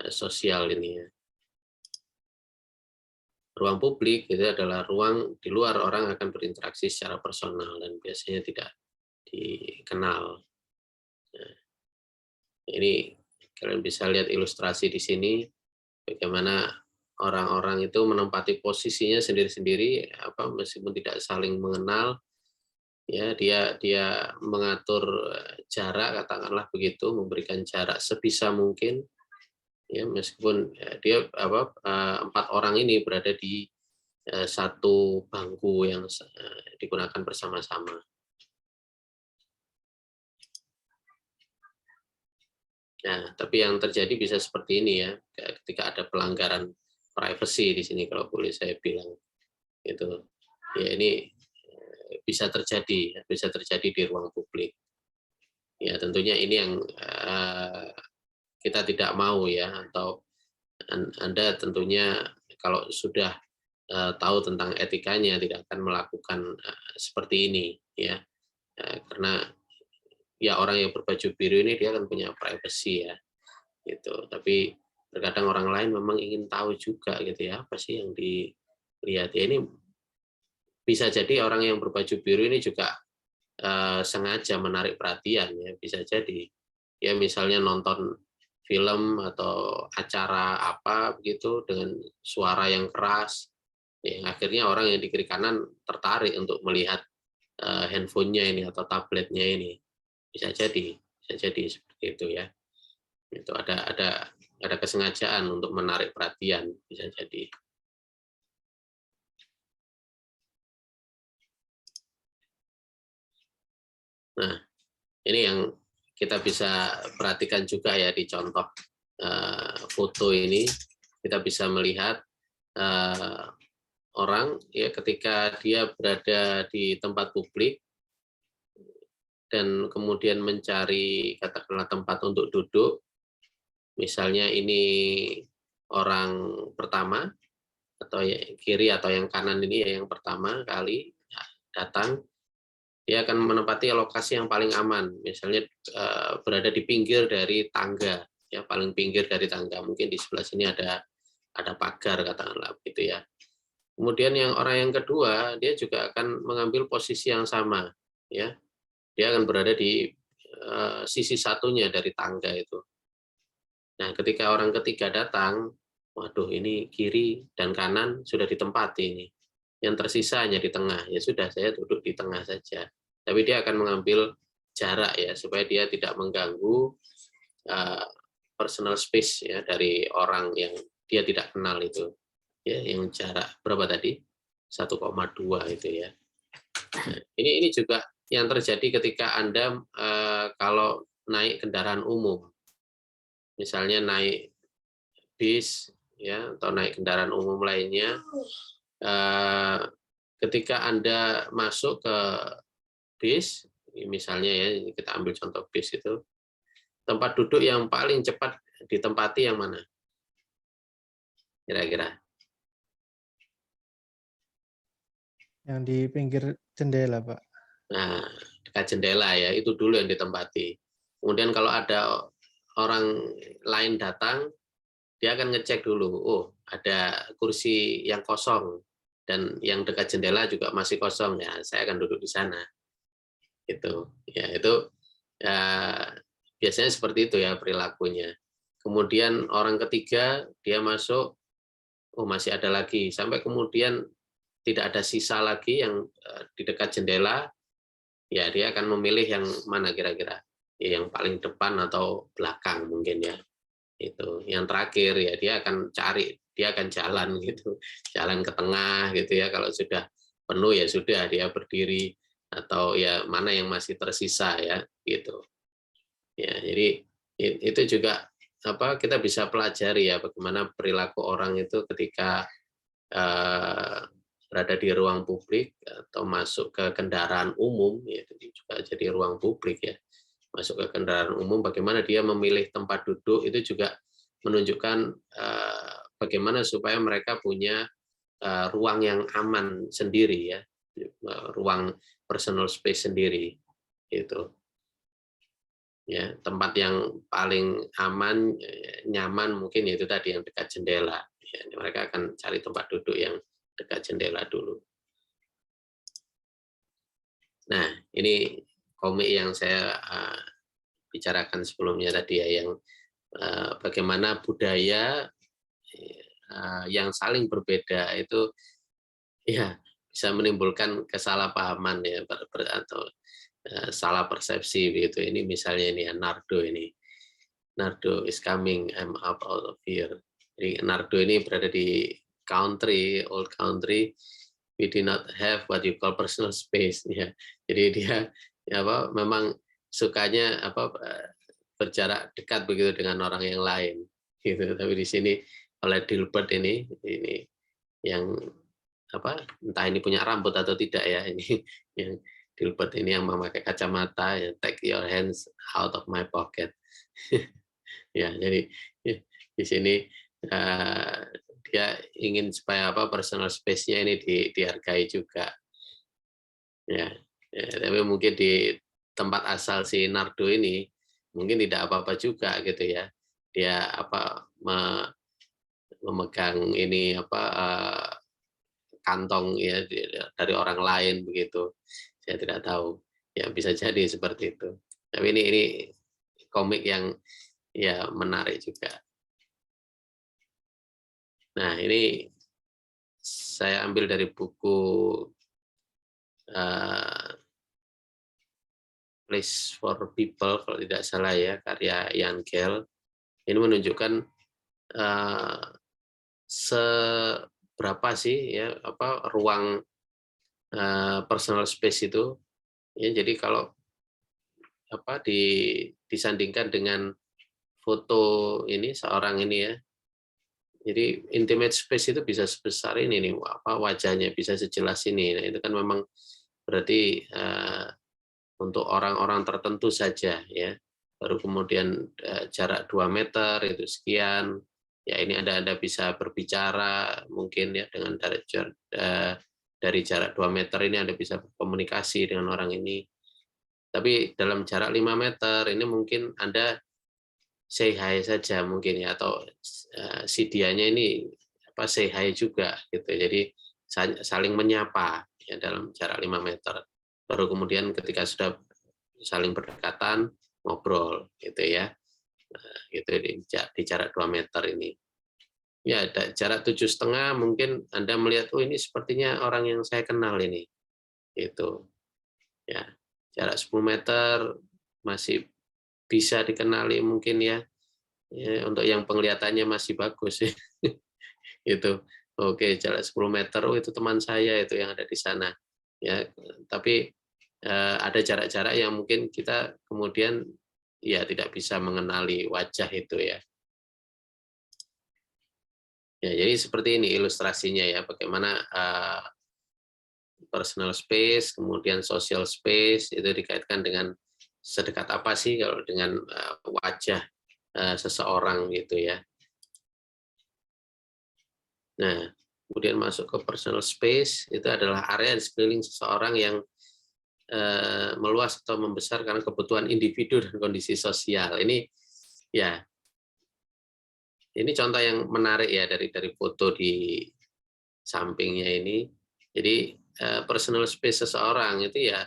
sosial ini ya. Ruang publik itu adalah ruang di luar orang akan berinteraksi secara personal dan biasanya tidak dikenal. Nah, ini kalian bisa lihat ilustrasi di sini bagaimana orang-orang itu menempati posisinya sendiri-sendiri, meskipun tidak saling mengenal, ya dia mengatur jarak, katakanlah begitu, memberikan jarak sebisa mungkin. Ya, meskipun dia 4 orang ini berada di satu bangku yang digunakan bersama-sama. Nah, tapi yang terjadi bisa seperti ini ya, ketika ada pelanggaran privacy di sini kalau boleh saya bilang, itu ya ini bisa terjadi di ruang publik. Ya tentunya ini yang kita tidak mau ya, atau Anda tentunya kalau sudah tahu tentang etikanya tidak akan melakukan seperti ini ya, karena ya orang yang berbaju biru ini dia kan punya privacy ya, gitu. Tapi terkadang orang lain memang ingin tahu juga gitu ya, apa sih yang dilihat ya. Ini bisa jadi orang yang berbaju biru ini juga sengaja menarik perhatian ya, bisa jadi ya, misalnya nonton film atau acara apa begitu dengan suara yang keras, yang akhirnya orang yang di kiri kanan tertarik untuk melihat handphonenya ini atau tabletnya ini, bisa jadi seperti itu ya. Itu ada kesengajaan untuk menarik perhatian, bisa jadi. Nah, ini yang kita bisa perhatikan juga ya di contoh foto ini, kita bisa melihat orang ya ketika dia berada di tempat publik dan kemudian mencari katakanlah tempat untuk duduk, misalnya ini orang pertama atau kiri atau yang kanan ini ya, yang pertama kali datang, dia akan menempati lokasi yang paling aman, misalnya berada di pinggir dari tangga, ya paling pinggir dari tangga, mungkin di sebelah sini ada pagar katakanlah begitu ya. Kemudian yang orang yang kedua, dia juga akan mengambil posisi yang sama, ya, dia akan berada di sisi satunya dari tangga itu. Nah, ketika orang ketiga datang, waduh ini kiri dan kanan sudah ditempati ini. Yang tersisa hanya di tengah, ya sudah saya duduk di tengah saja. Tapi dia akan mengambil jarak ya supaya dia tidak mengganggu personal space ya dari orang yang dia tidak kenal itu. Ya, yang jarak berapa tadi? 1,2 itu ya. Nah, ini juga yang terjadi ketika Anda kalau naik kendaraan umum. Misalnya naik bis ya atau naik kendaraan umum lainnya, ketika Anda masuk ke bis, misalnya ya kita ambil contoh bis itu, tempat duduk yang paling cepat ditempati yang mana? Kira-kira? Yang di pinggir jendela, Pak. Nah, dekat jendela ya, itu dulu yang ditempati. Kemudian kalau ada orang lain datang, dia akan ngecek dulu, oh ada kursi yang kosong dan yang dekat jendela juga masih kosong ya, saya akan duduk di sana. Itu ya, itu ya, biasanya seperti itu ya perilakunya. Kemudian orang ketiga dia masuk, oh masih ada lagi, sampai kemudian tidak ada sisa lagi yang di dekat jendela, ya dia akan memilih yang mana kira-kira, ya, yang paling depan atau belakang mungkin ya. Itu yang terakhir ya dia akan cari, dia akan jalan gitu, jalan ke tengah gitu ya. Kalau sudah penuh ya sudah dia berdiri, atau ya mana yang masih tersisa ya gitu. Ya, jadi itu juga kita bisa pelajari ya bagaimana perilaku orang itu ketika berada di ruang publik atau masuk ke kendaraan umum, ya, itu juga jadi ruang publik ya. Masuk ke kendaraan umum, bagaimana dia memilih tempat duduk, itu juga menunjukkan bagaimana supaya mereka punya ruang yang aman sendiri ya, ruang personal space sendiri itu. Ya, tempat yang paling aman, nyaman mungkin itu tadi yang dekat jendela. Ya, mereka akan cari tempat duduk yang dekat jendela dulu. Nah, ini komik yang saya bicarakan sebelumnya tadi ya, yang bagaimana budaya yang saling berbeda itu ya bisa menimbulkan kesalahpahaman ya, atau salah persepsi begitu. Ini misalnya ini ya, Nardo ini. Nardo is coming, I'm up out of here. Jadi Nardo ini berada di country, old country. We do not have what you call personal space ya. Jadi dia ya memang sukanya berjarak dekat begitu dengan orang yang lain gitu. Tapi di sini oleh Dilbert ini yang entah ini punya rambut atau tidak ya, ini yang Dilbert ini yang memakai kacamata, ya, take your hands out of my pocket. Ya, jadi di sini dia ingin supaya personal space-nya ini dihargai juga. Ya, tapi mungkin di tempat asal si Nardo ini mungkin tidak apa-apa juga gitu ya. Dia memegang ini kantong ya dari orang lain begitu. Saya tidak tahu. Ya bisa jadi seperti itu. Tapi ini komik yang ya menarik juga. Nah, ini saya ambil dari buku Place for People kalau tidak salah ya, karya Jan Gehl. Ini menunjukkan seberapa sih ya ruang personal space itu ya. Jadi kalau disandingkan dengan foto ini seorang ini ya, jadi intimate space itu bisa sebesar ini nih, wajahnya bisa sejelas ini. Nah, itu kan memang berarti untuk orang-orang tertentu saja ya. Baru kemudian jarak 2 meter itu sekian. Ya ini Anda bisa berbicara mungkin ya dengan dari jarak 2 meter ini Anda bisa berkomunikasi dengan orang ini. Tapi dalam jarak 5 meter ini mungkin Anda say hi saja mungkin ya, atau si dianya ini say hi juga gitu. Jadi saling menyapa ya dalam jarak 5 meter. Baru kemudian ketika sudah saling berdekatan ngobrol gitu ya. Gitu di jarak 2 meter ini. Ya, jarak 7,5 mungkin Anda melihat ini sepertinya orang yang saya kenal ini. Gitu. Ya, jarak 10 meter masih bisa dikenali mungkin ya. Ya, untuk yang penglihatannya masih bagus ya. Itu. Oke, jarak 10 meter itu teman saya itu yang ada di sana. Ya, tapi ada jarak-jarak yang mungkin kita kemudian ya tidak bisa mengenali wajah itu ya. Ya, jadi seperti ini ilustrasinya ya, bagaimana personal space, kemudian social space itu dikaitkan dengan sedekat apa sih kalau dengan wajah seseorang gitu ya. Nah, kemudian masuk ke personal space, itu adalah area di sekeliling seseorang yang meluas atau membesar karena kebutuhan individu dan kondisi sosial. Ini ya, ini contoh yang menarik ya dari foto di sampingnya ini. Jadi personal space seseorang itu ya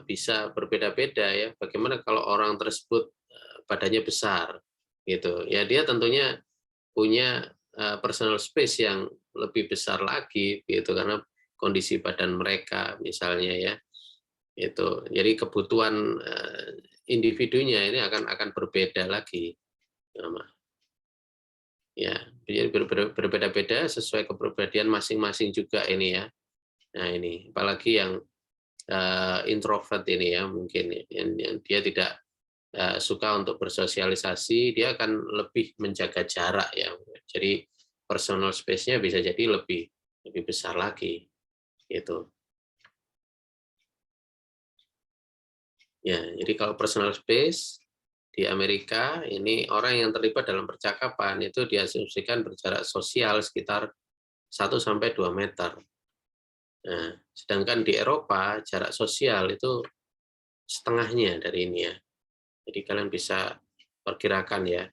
bisa berbeda-beda ya. Bagaimana kalau orang tersebut badannya besar gitu ya, dia tentunya punya personal space yang lebih besar lagi gitu karena kondisi badan mereka misalnya ya. Itu. Jadi kebutuhan individunya ini akan berbeda lagi. Ya, jadi berbeda-beda sesuai kepribadian masing-masing juga ini ya. Nah, ini apalagi yang introvert ini ya, mungkin yang dia tidak suka untuk bersosialisasi, dia akan lebih menjaga jarak ya. Jadi personal space-nya bisa jadi lebih besar lagi gitu. Ya, jadi kalau personal space di Amerika ini orang yang terlibat dalam percakapan itu diasumsikan berjarak sosial sekitar 1 sampai 2 meter. Nah, sedangkan di Eropa jarak sosial itu setengahnya dari ini ya. Jadi kalian bisa perkirakan ya.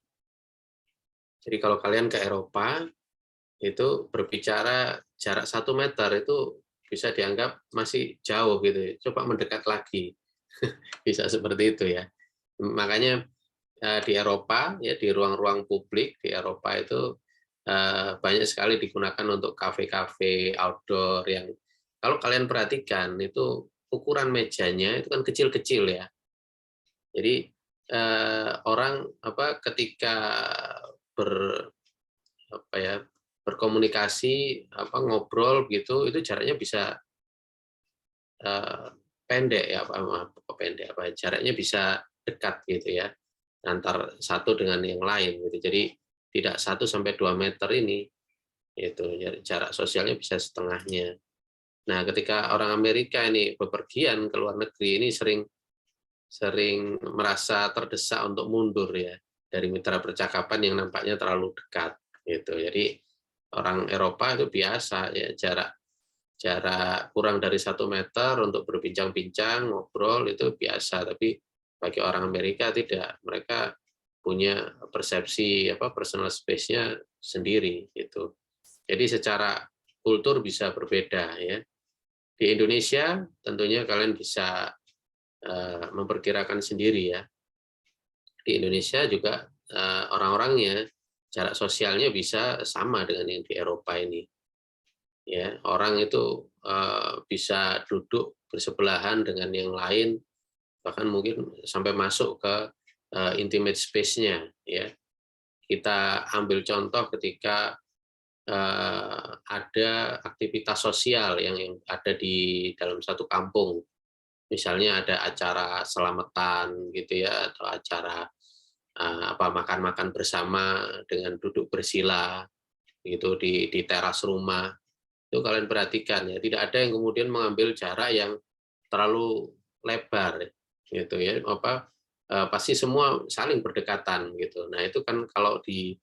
Jadi kalau kalian ke Eropa itu berbicara jarak 1 meter itu bisa dianggap masih jauh gitu. Coba mendekat lagi. Bisa seperti itu ya. Makanya di Eropa ya di ruang-ruang publik di Eropa itu banyak sekali digunakan untuk kafe-kafe outdoor yang kalau kalian perhatikan itu ukuran mejanya itu kan kecil-kecil ya. Jadi orang ketika berkomunikasi ngobrol gitu itu jaraknya bisa pendek ya jaraknya bisa dekat gitu ya antar satu dengan yang lain gitu. Jadi tidak 1 sampai 2 meter ini itu jarak sosialnya bisa setengahnya. Nah, ketika orang Amerika ini bepergian ke luar negeri ini sering merasa terdesak untuk mundur ya dari mitra percakapan yang nampaknya terlalu dekat gitu. Jadi orang Eropa itu biasa ya jarak kurang dari 1 meter untuk berbincang-bincang, ngobrol itu biasa, tapi bagi orang Amerika tidak. Mereka punya persepsi personal space-nya sendiri gitu. Jadi secara kultur bisa berbeda ya. Di Indonesia tentunya kalian bisa memperkirakan sendiri ya. Di Indonesia juga orang-orangnya jarak sosialnya bisa sama dengan yang di Eropa ini. Ya, orang itu bisa duduk bersebelahan dengan yang lain, bahkan mungkin sampai masuk ke intimate space-nya. Ya, kita ambil contoh ketika ada aktivitas sosial yang ada di dalam satu kampung, misalnya ada acara selamatan gitu ya, atau acara makan-makan bersama dengan duduk bersila gitu di teras rumah. Itu kalian perhatikan ya, tidak ada yang kemudian mengambil jarak yang terlalu lebar gitu ya, pasti semua saling berdekatan gitu. Nah, itu kan kalau di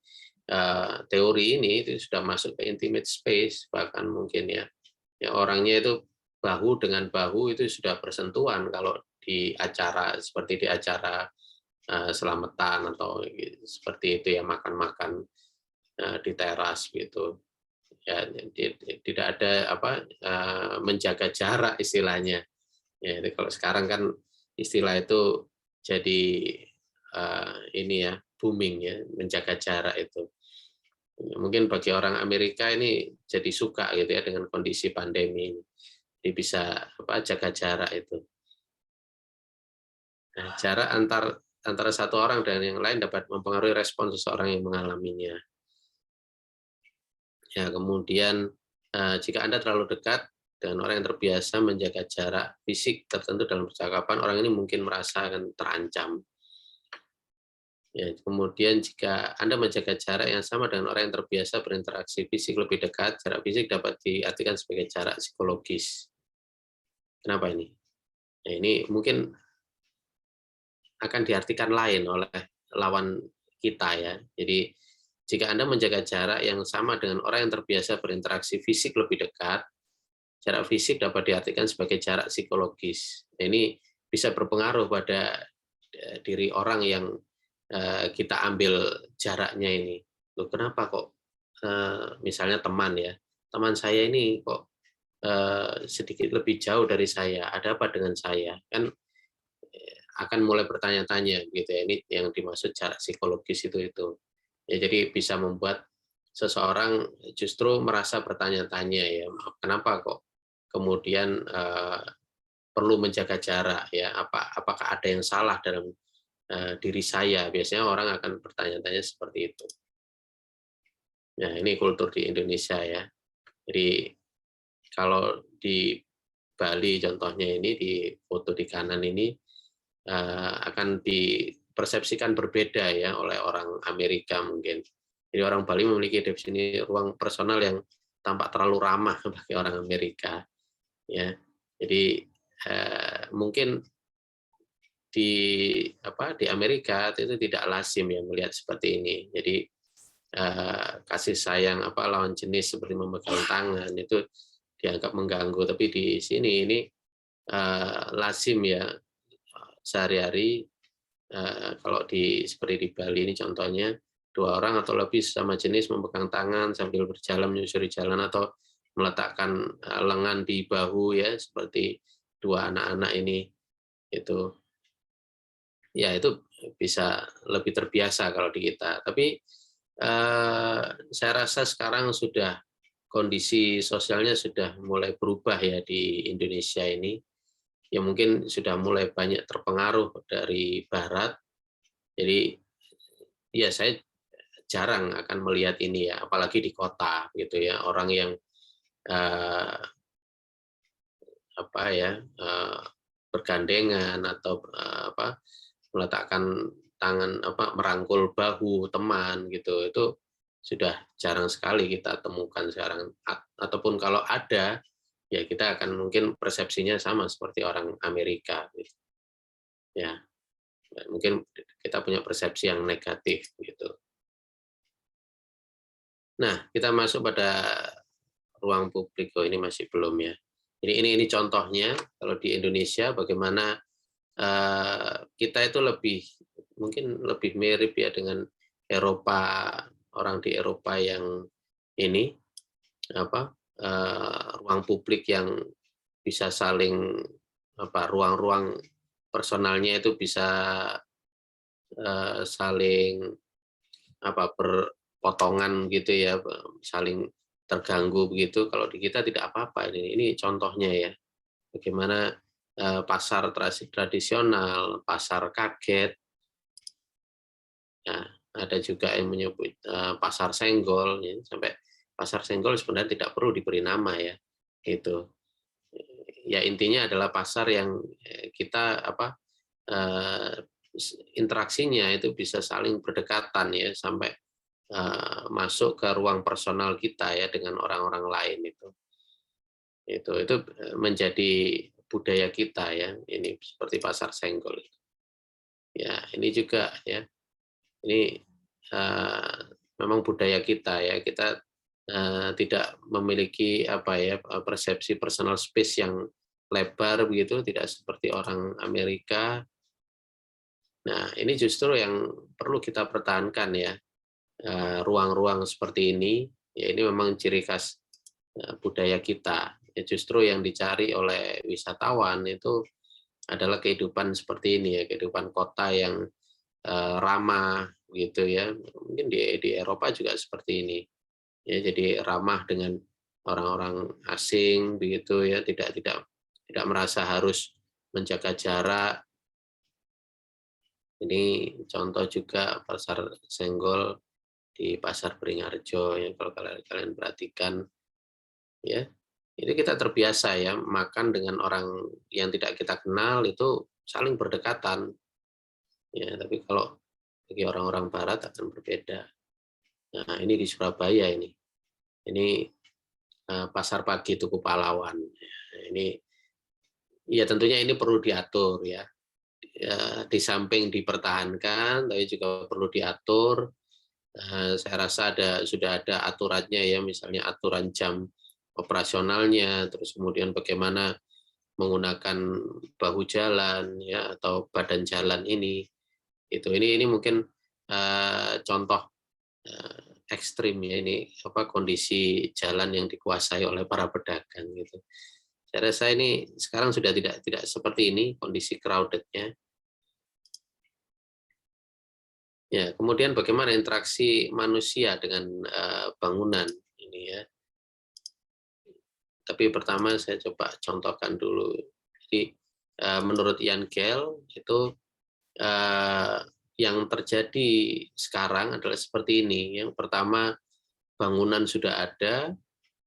teori ini itu sudah masuk ke intimate space bahkan mungkin ya. Ya orangnya itu bahu dengan bahu itu sudah bersentuhan kalau di acara seperti di acara selamatan atau seperti itu ya makan-makan di teras gitu. Ya, tidak ada menjaga jarak istilahnya. Ya, kalau sekarang kan istilah itu jadi ini ya booming ya menjaga jarak itu. Mungkin bagi orang Amerika ini jadi suka gitu ya dengan kondisi pandemi ini. Jadi bisa jaga jarak itu. Nah, jarak antara satu orang dan yang lain dapat mempengaruhi respon seseorang yang mengalaminya. Ya, kemudian jika Anda terlalu dekat dengan orang yang terbiasa menjaga jarak fisik tertentu dalam percakapan, orang ini mungkin merasa akan terancam. Ya, kemudian jika Anda menjaga jarak yang sama dengan orang yang terbiasa berinteraksi fisik lebih dekat, jarak fisik dapat diartikan sebagai jarak psikologis. Kenapa ini? Nah, ini mungkin akan diartikan lain oleh lawan kita ya. Jadi jika Anda menjaga jarak yang sama dengan orang yang terbiasa berinteraksi fisik lebih dekat, jarak fisik dapat diartikan sebagai jarak psikologis. Nah, ini bisa berpengaruh pada diri orang yang kita ambil jaraknya ini. Loh, kenapa kok misalnya teman ya, teman saya ini kok sedikit lebih jauh dari saya, ada apa dengan saya? Kan akan mulai bertanya-tanya gitu ya, ini yang dimaksud jarak psikologis itu. Ya, jadi bisa membuat seseorang justru merasa bertanya-tanya ya, kenapa kok kemudian perlu menjaga jarak ya, apakah ada yang salah dalam diri saya? Biasanya orang akan bertanya-tanya seperti itu. Nah, ini kultur di Indonesia ya. Jadi kalau di Bali contohnya ini, di foto di kanan ini akan dipersepsikan berbeda ya oleh orang Amerika mungkin. Jadi orang Bali memiliki definisi ruang personal yang tampak terlalu ramah bagi orang Amerika. Ya, jadi mungkin di Amerika itu tidak lazim ya melihat seperti ini. Jadi kasih sayang lawan jenis seperti memegang tangan itu dianggap mengganggu. Tapi di sini ini lazim ya sehari-hari. Kalau seperti di Bali ini contohnya, 2 orang atau lebih sama jenis memegang tangan sambil berjalan menyusuri jalan atau meletakkan lengan di bahu ya, seperti 2 anak-anak ini. Itu ya, itu bisa lebih terbiasa kalau di kita. Tapi saya rasa sekarang sudah kondisi sosialnya sudah mulai berubah ya di Indonesia ini. Ya mungkin sudah mulai banyak terpengaruh dari Barat. Jadi ya saya jarang akan melihat ini ya, apalagi di kota gitu ya, orang yang bergandengan atau meletakkan tangan merangkul bahu teman gitu, itu sudah jarang sekali kita temukan sekarang. Ataupun kalau ada ya kita akan mungkin persepsinya sama seperti orang Amerika gitu. Ya, mungkin kita punya persepsi yang negatif gitu. Nah, kita masuk pada ruang publik. Ini masih belum ya. Jadi ini contohnya kalau di Indonesia bagaimana kita itu mungkin lebih mirip ya dengan Eropa, orang di Eropa yang ini ruang publik yang bisa saling ruang-ruang personalnya itu bisa saling berpotongan gitu ya, saling terganggu begitu. Kalau di kita tidak apa-apa. Ini contohnya ya, bagaimana pasar tradisional, pasar kaget, ya, ada juga yang menyebut pasar senggol, ya, sampai pasar senggol sebenarnya tidak perlu diberi nama ya, gitu. Ya intinya adalah pasar yang kita interaksinya itu bisa saling berdekatan ya, sampai masuk ke ruang personal kita ya dengan orang-orang lain itu menjadi budaya kita ya, ini seperti pasar senggol ya. Ini juga ya, ini memang budaya kita ya, kita tidak memiliki persepsi personal space yang lebar begitu, tidak seperti orang Amerika. Nah, ini justru yang perlu kita pertahankan ya, ruang-ruang seperti ini ya, ini memang ciri khas budaya kita ya. Justru yang dicari oleh wisatawan itu adalah kehidupan seperti ini ya, kehidupan kota yang ramah gitu ya. Mungkin di Eropa juga seperti ini ya, jadi ramah dengan orang-orang asing begitu ya, tidak merasa harus menjaga jarak. Ini contoh juga pasar senggol di Pasar Beringharjo ya, kalau kalian perhatikan ya. Ini kita terbiasa ya makan dengan orang yang tidak kita kenal itu saling berdekatan ya, tapi kalau bagi orang-orang Barat akan berbeda. Nah, ini di Surabaya ini pasar pagi Tugu Pahlawan. Ini ya tentunya ini perlu diatur ya. Di samping dipertahankan, tapi juga perlu diatur. Saya rasa sudah ada aturannya ya, misalnya aturan jam operasionalnya, terus kemudian bagaimana menggunakan bahu jalan ya atau badan jalan ini. Ini mungkin contoh ekstrim ya, ini kondisi jalan yang dikuasai oleh para pedagang gitu. Saya rasa ini sekarang sudah tidak seperti ini kondisi crowded-nya. Ya, kemudian bagaimana interaksi manusia dengan bangunan ini ya. Tapi pertama saya coba contohkan dulu. Jadi menurut Jan Gehl itu yang terjadi sekarang adalah seperti ini. Yang pertama, bangunan sudah ada,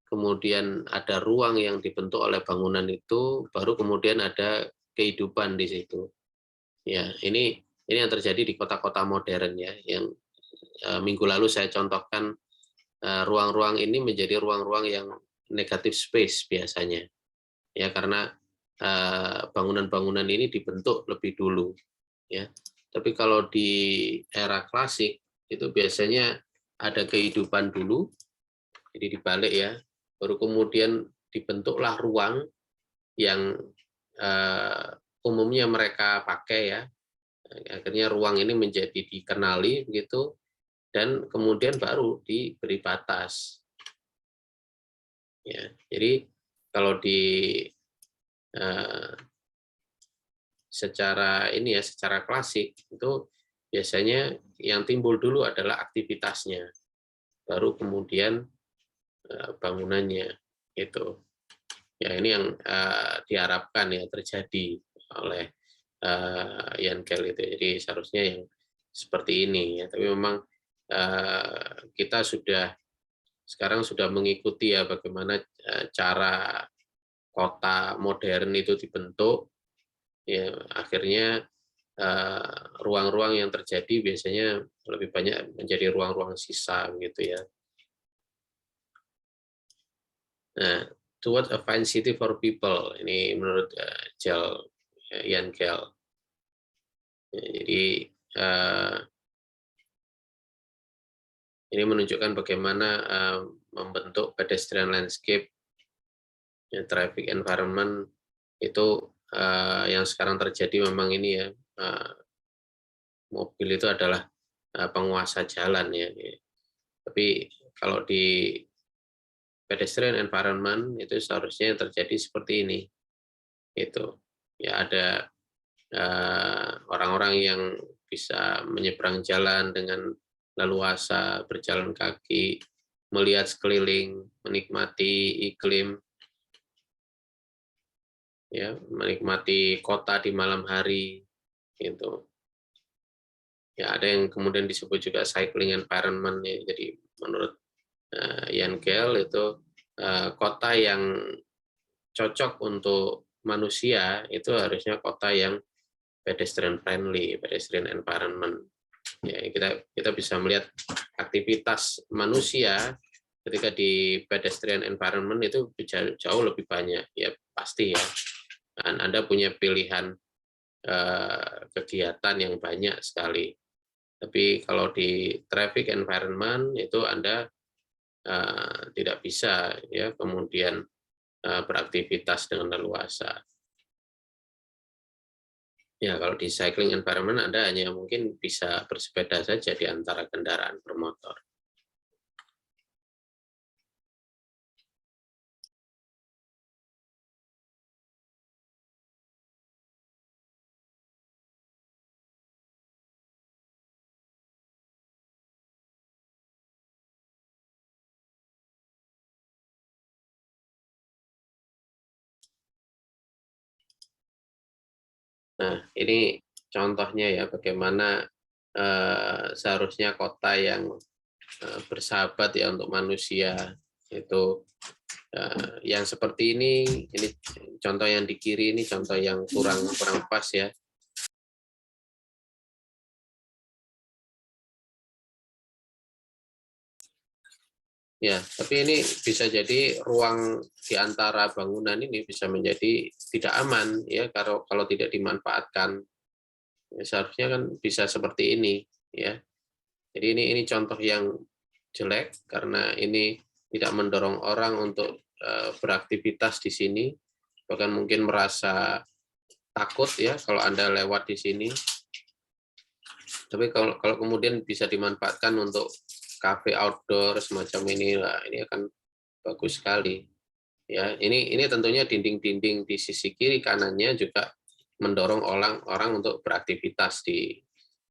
kemudian ada ruang yang dibentuk oleh bangunan itu, baru kemudian ada kehidupan di situ. Ya, ini yang terjadi di kota-kota modern ya. Yang minggu lalu saya contohkan ruang-ruang ini menjadi ruang-ruang yang negative space biasanya. Ya, karena bangunan-bangunan ini dibentuk lebih dulu. Ya, tapi kalau di era klasik itu biasanya ada kehidupan dulu, jadi dibalik ya, baru kemudian dibentuklah ruang yang umumnya mereka pakai ya. Akhirnya ruang ini menjadi dikenali begitu, dan kemudian baru diberi batas. Ya, jadi kalau di secara ini ya, secara klasik itu biasanya yang timbul dulu adalah aktivitasnya, baru kemudian bangunannya itu. Ya, ini yang diharapkan ya terjadi oleh Jan Gehl itu. Jadi seharusnya yang seperti ini ya. Tapi memang kita sekarang sudah mengikuti ya bagaimana cara kota modern itu dibentuk. Ya, akhirnya ruang-ruang yang terjadi biasanya lebih banyak menjadi ruang-ruang sisa gitu ya. Nah, towards a fine city for people, ini menurut Jan Gehl. Ya, jadi ini menunjukkan bagaimana membentuk pedestrian landscape, ya, traffic environment itu yang sekarang terjadi memang ini ya, mobil itu adalah penguasa jalan ya. Tapi kalau di pedestrian environment itu seharusnya yang terjadi seperti ini. Itu ya, ada orang-orang yang bisa menyeberang jalan dengan leluasa, berjalan kaki, melihat sekeliling, menikmati iklim, ya, menikmati kota di malam hari, gitu. Ya, ada yang kemudian disebut juga cycling environment ya. Jadi menurut Jan Gehl itu kota yang cocok untuk manusia itu harusnya kota yang pedestrian friendly, pedestrian environment. Ya, kita bisa melihat aktivitas manusia ketika di pedestrian environment itu jauh lebih banyak ya, pasti ya. Dan Anda punya pilihan kegiatan yang banyak sekali. Tapi kalau di traffic environment itu Anda tidak bisa ya kemudian beraktivitas dengan leluasa. Ya, kalau di cycling environment Anda hanya mungkin bisa bersepeda saja di antara kendaraan bermotor. Nah, ini contohnya ya bagaimana seharusnya kota yang bersahabat ya untuk manusia itu yang seperti ini contoh yang di kiri ini contoh yang kurang pas ya. Ya, tapi ini bisa jadi ruang di antara bangunan ini bisa menjadi tidak aman ya kalau tidak dimanfaatkan. Ya, seharusnya kan bisa seperti ini ya. Jadi ini contoh yang jelek karena ini tidak mendorong orang untuk beraktivitas di sini, bahkan mungkin merasa takut ya kalau Anda lewat di sini. Tapi kalau kemudian bisa dimanfaatkan untuk cafe outdoor semacam ini, lah ini akan bagus sekali. Ya, ini tentunya dinding-dinding di sisi kiri kanannya juga mendorong orang untuk beraktivitas di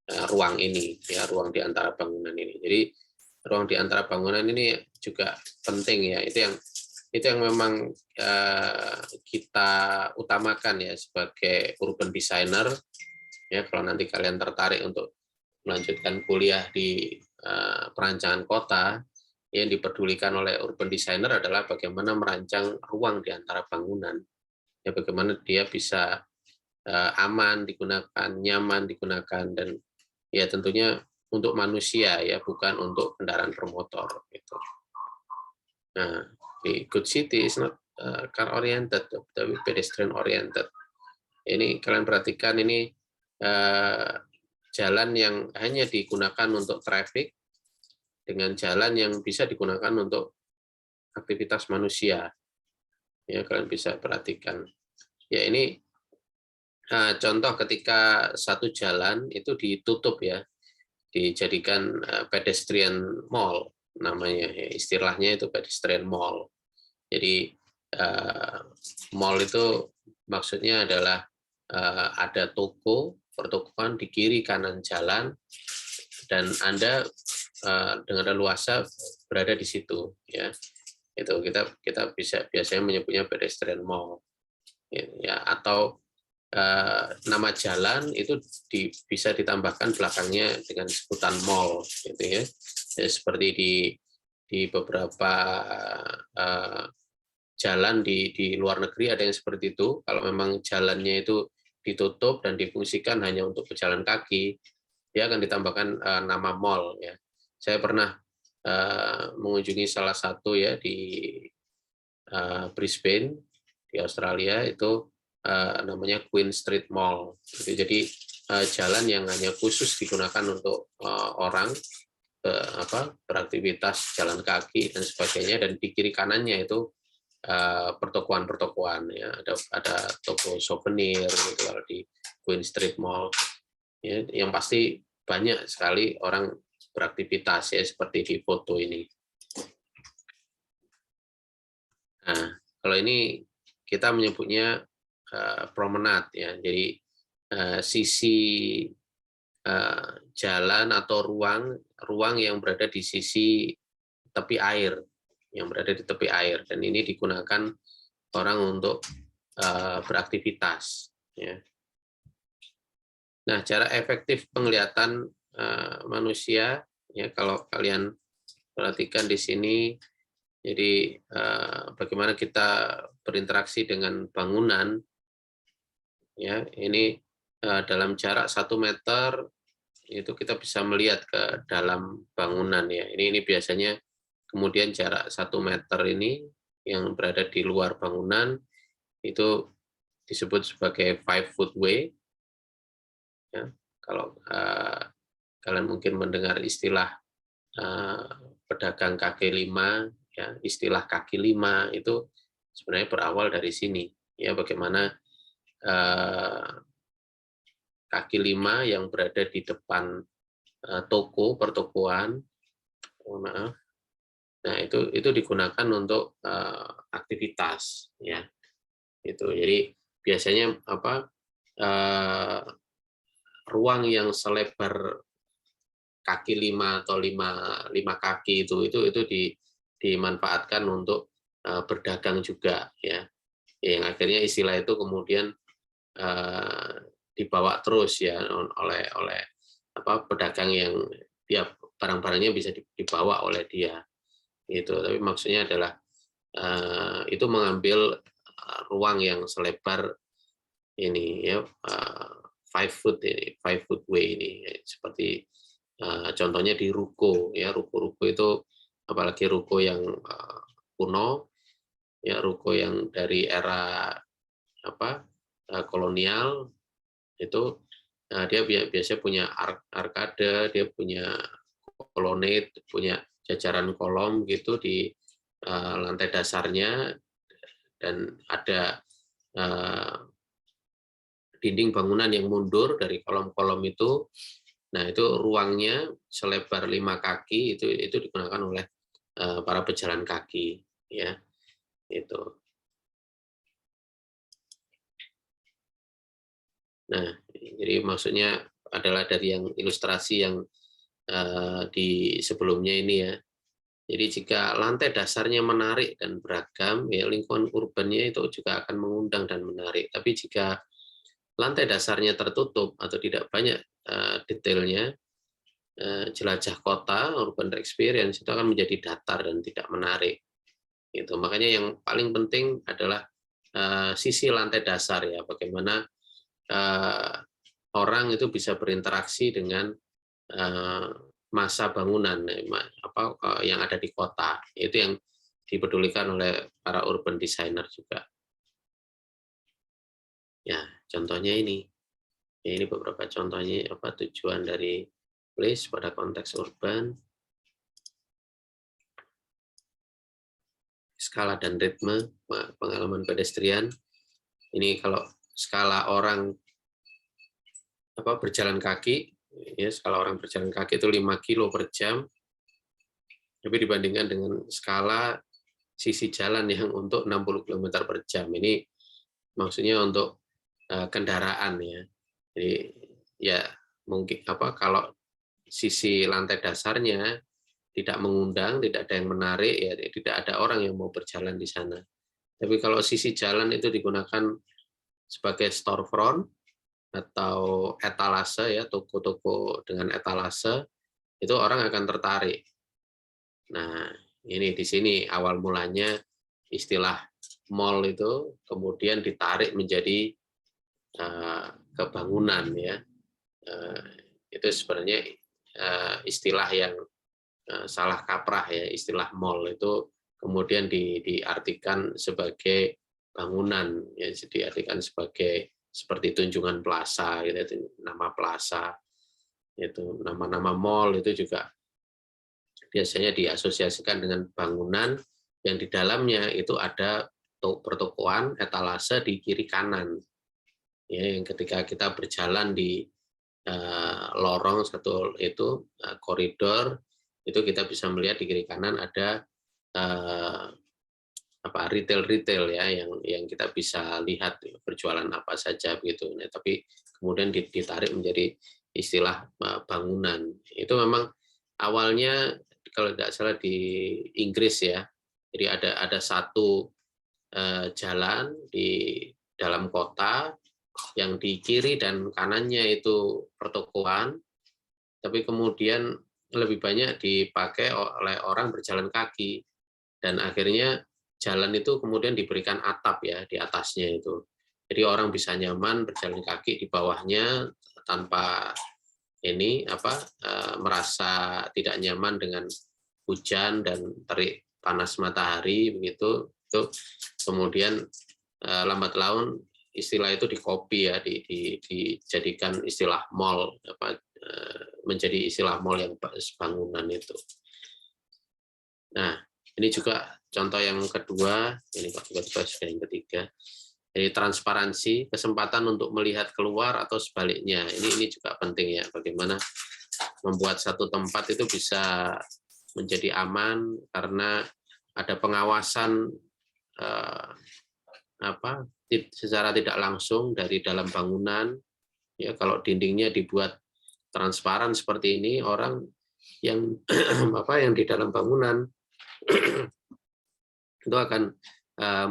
ruang ini, ya, ruang di antara bangunan ini. Jadi ruang di antara bangunan ini juga penting, ya. Itu yang memang kita utamakan, ya, sebagai urban designer, ya. Kalau nanti kalian tertarik untuk melanjutkan kuliah di perancangan kota, yang dipedulikan oleh urban designer adalah bagaimana merancang ruang di antara bangunan, ya, bagaimana dia bisa aman digunakan, nyaman digunakan, dan ya tentunya untuk manusia, ya, bukan untuk kendaraan bermotor gitu. Nah, di Good City is not car oriented, tapi pedestrian oriented. Ini kalian perhatikan, ini jalan yang hanya digunakan untuk traffic dengan jalan yang bisa digunakan untuk aktivitas manusia. Ya, kalian bisa perhatikan. Ya, ini contoh ketika satu jalan itu ditutup, ya, dijadikan pedestrian mall namanya, ya, istilahnya itu pedestrian mall. Jadi mall itu maksudnya adalah ada toko, pertokoan di kiri kanan jalan, dan Anda dengan leluasa berada di situ, ya. Itu kita bisa biasanya menyebutnya pedestrian mall, ya, atau nama jalan itu bisa ditambahkan belakangnya dengan sebutan mall, gitu, ya. Ya, seperti di beberapa jalan di luar negeri ada yang seperti itu. Kalau memang jalannya itu ditutup dan difungsikan hanya untuk pejalan kaki, dia akan ditambahkan nama mall, ya. Saya pernah mengunjungi salah satu, ya, di Brisbane di Australia, itu namanya Queen Street Mall. Jadi jalan yang hanya khusus digunakan untuk orang beraktivitas jalan kaki dan sebagainya, dan di kiri kanannya itu pertokoan-pertokoan, ya, ada toko souvenir gitu kalau di Queen Street Mall, ya, yang pasti banyak sekali orang beraktivitas, ya, seperti di foto ini. Nah, kalau ini kita menyebutnya promenade, ya. Jadi sisi jalan atau ruang yang berada di sisi tepi air, dan ini digunakan orang untuk beraktivitas, ya. Nah, cara efektif penglihatan manusia, ya, kalau kalian perhatikan di sini, jadi bagaimana kita berinteraksi dengan bangunan, ya, ini dalam jarak 1 meter itu kita bisa melihat ke dalam bangunan, ya. Ini biasanya kemudian jarak 1 meter ini yang berada di luar bangunan itu disebut sebagai 5-foot way, ya. Kalau kalian mungkin mendengar istilah pedagang kaki lima, ya, istilah kaki lima itu sebenarnya berawal dari sini, ya, bagaimana kaki lima yang berada di depan toko pertokoan, maaf, nah itu digunakan untuk aktivitas, ya, itu. Jadi biasanya ruang yang selebar kaki lima atau lima kaki itu dimanfaatkan untuk berdagang juga, ya, yang akhirnya istilah itu kemudian dibawa terus, ya, oleh pedagang yang dia barang-barangnya bisa dibawa oleh dia, itu. Tapi maksudnya adalah itu mengambil ruang yang selebar ini, ya, 5-foot way ini, ya, seperti contohnya di ruko, ya, ruko-ruko itu, apalagi ruko yang kuno, ya, ruko yang dari era kolonial itu, dia biasanya punya arkade, dia punya kolonnade, punya jajaran kolom gitu di lantai dasarnya, dan ada dinding bangunan yang mundur dari kolom-kolom itu. Nah, itu ruangnya selebar 5 kaki, itu digunakan oleh para pejalan kaki, ya, itu. Nah, jadi maksudnya adalah dari yang ilustrasi yang di sebelumnya ini ya. Jadi jika lantai dasarnya menarik dan beragam, ya lingkungan urbannya itu juga akan mengundang dan menarik. Tapi jika lantai dasarnya tertutup atau tidak banyak detailnya, jelajah kota, urban experience itu akan menjadi datar dan tidak menarik. Gitu. Makanya yang paling penting adalah sisi lantai dasar ya, bagaimana orang itu bisa berinteraksi dengan masa bangunan yang ada di kota. Itu yang dipedulikan oleh para urban designer juga. Ya, contohnya ini. Ya, ini beberapa contohnya tujuan dari place pada konteks urban. Skala dan ritme pengalaman pedestrian. Ini kalau skala orang berjalan kaki, ya skala orang berjalan kaki itu 5 kilo per jam. Tapi dibandingkan dengan skala sisi jalan yang untuk 60 km per jam. Ini maksudnya untuk kendaraan ya. Jadi ya mungkin kalau sisi lantai dasarnya tidak mengundang, tidak ada yang menarik, ya tidak ada orang yang mau berjalan di sana. Tapi kalau sisi jalan itu digunakan sebagai storefront atau etalase ya, toko-toko dengan etalase, itu orang akan tertarik. Nah, ini di sini awal mulanya istilah mall itu kemudian ditarik menjadi kebangunan ya. Itu sebenarnya istilah yang salah kaprah ya, istilah mall itu kemudian diartikan sebagai bangunan ya, diartikan sebagai seperti Tunjungan Plaza gitu, nama plaza itu, nama-nama mall itu juga biasanya diasosiasikan dengan bangunan yang di dalamnya itu ada pertokoan etalase di kiri kanan ya, yang ketika kita berjalan di lorong satu itu koridor itu kita bisa melihat di kiri kanan ada retail ya yang kita bisa lihat berjualan apa saja begitu. Nah, tapi kemudian ditarik menjadi istilah bangunan. Itu memang awalnya kalau tidak salah di Inggris ya. Jadi ada satu jalan di dalam kota yang di kiri dan kanannya itu pertokoan, tapi kemudian lebih banyak dipakai oleh orang berjalan kaki, dan akhirnya jalan itu kemudian diberikan atap ya di atasnya itu. Jadi orang bisa nyaman berjalan kaki di bawahnya tanpa merasa tidak nyaman dengan hujan dan terik panas matahari begitu. Itu kemudian lambat laun istilah itu dikopi ya, dijadikan istilah mall, menjadi istilah mall yang bangunan itu. Nah, ini juga contoh yang kedua, ini tiba-tiba sudah yang ketiga. Jadi transparansi, kesempatan untuk melihat keluar atau sebaliknya. Ini juga penting ya, bagaimana membuat satu tempat itu bisa menjadi aman karena ada pengawasan secara tidak langsung dari dalam bangunan. Ya, kalau dindingnya dibuat transparan seperti ini, orang yang yang di dalam bangunan itu akan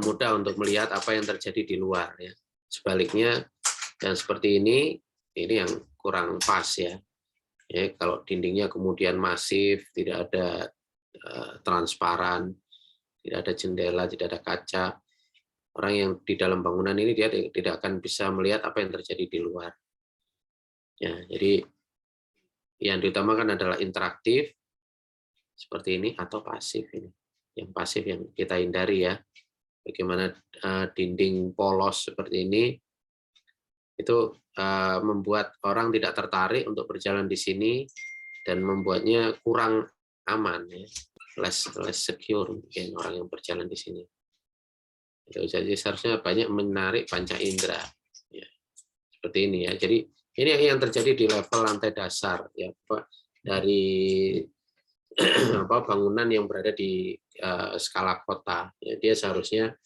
mudah untuk melihat apa yang terjadi di luar ya. Sebaliknya yang seperti ini yang kurang pas ya. Ya, kalau dindingnya kemudian masif, tidak ada transparan, tidak ada jendela, tidak ada kaca, orang yang di dalam bangunan ini dia tidak akan bisa melihat apa yang terjadi di luar. Ya, jadi yang diutamakan adalah interaktif seperti ini atau pasif ini. Yang pasif yang kita hindari ya. Bagaimana dinding polos seperti ini itu membuat orang tidak tertarik untuk berjalan di sini dan membuatnya kurang aman ya. Less secure mungkin orang yang berjalan di sini. Jadi seharusnya banyak menarik panca indera ya. Seperti ini ya. Jadi ini yang terjadi di level lantai dasar ya, dari bangunan yang berada di skala kota ya, dia seharusnya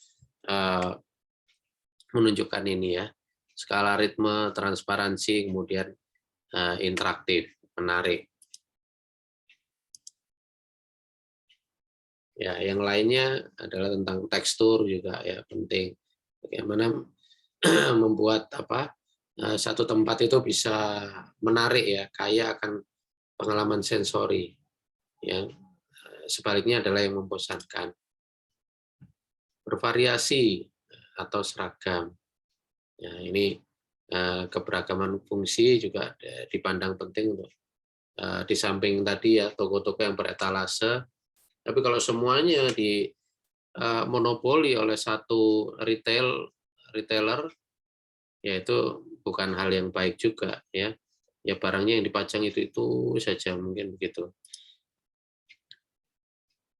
menunjukkan ini ya, skala ritme, transparansi, kemudian interaktif, menarik. Ya, yang lainnya adalah tentang tekstur juga ya penting. Bagaimana membuat satu tempat itu bisa menarik ya, kaya akan pengalaman sensori. Ya, sebaliknya adalah yang membosankan. Bervariasi atau seragam. Ya, ini keberagaman fungsi juga dipandang penting untuk di samping tadi ya toko-toko yang beretalase. Tapi kalau semuanya di monopoli oleh satu retailer, ya itu bukan hal yang baik juga ya. Ya barangnya yang dipajang itu saja mungkin begitu.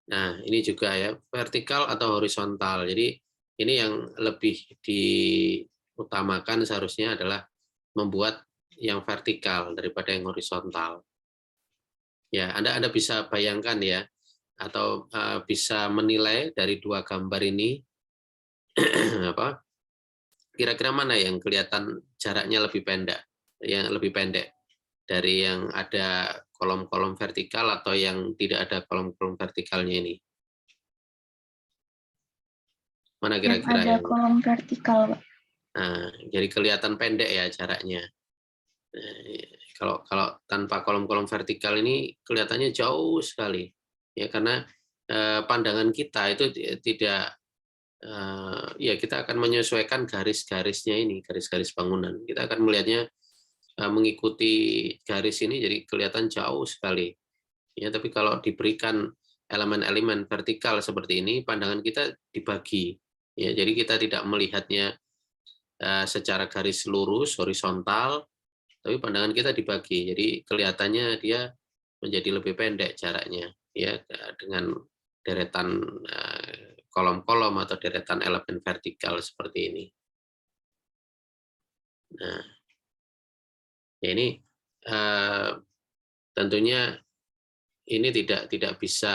Nah, ini juga ya vertikal atau horizontal. Jadi ini yang lebih diutamakan seharusnya adalah membuat yang vertikal daripada yang horizontal. Ya, Anda bisa bayangkan ya, atau bisa menilai dari dua gambar ini kira-kira mana yang kelihatan jaraknya lebih pendek dari yang ada kolom-kolom vertikal atau yang tidak ada kolom-kolom vertikalnya ini. Mana kira-kira yang ada kolom vertikal, Pak. Nah, jadi kelihatan pendek ya jaraknya. Nah, kalau tanpa kolom-kolom vertikal ini kelihatannya jauh sekali. Ya karena pandangan kita itu tidak ya kita akan menyesuaikan garis-garisnya ini, garis-garis bangunan. Kita akan melihatnya mengikuti garis ini jadi kelihatan jauh sekali. Ya, tapi kalau diberikan elemen-elemen vertikal seperti ini, pandangan kita dibagi. Ya, jadi kita tidak melihatnya secara garis lurus horizontal, tapi pandangan kita dibagi. Jadi kelihatannya dia menjadi lebih pendek jaraknya, ya dengan deretan kolom-kolom atau deretan elemen vertikal seperti ini. Nah, ya ini tentunya ini tidak bisa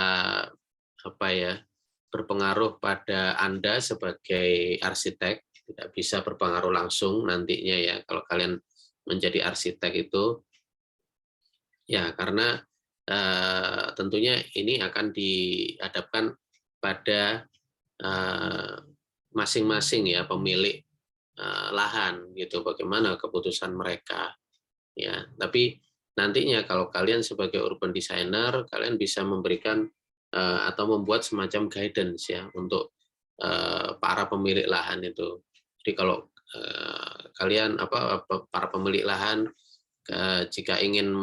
berpengaruh pada Anda sebagai arsitek, tidak bisa berpengaruh langsung nantinya ya kalau kalian menjadi arsitek itu ya karena tentunya ini akan dihadapkan pada masing-masing ya pemilik lahan gitu, bagaimana keputusan mereka ya. Tapi nantinya kalau kalian sebagai urban designer, kalian bisa memberikan atau membuat semacam guidance ya untuk para pemilik lahan itu. Jadi kalau kalian para pemilik lahan jika ingin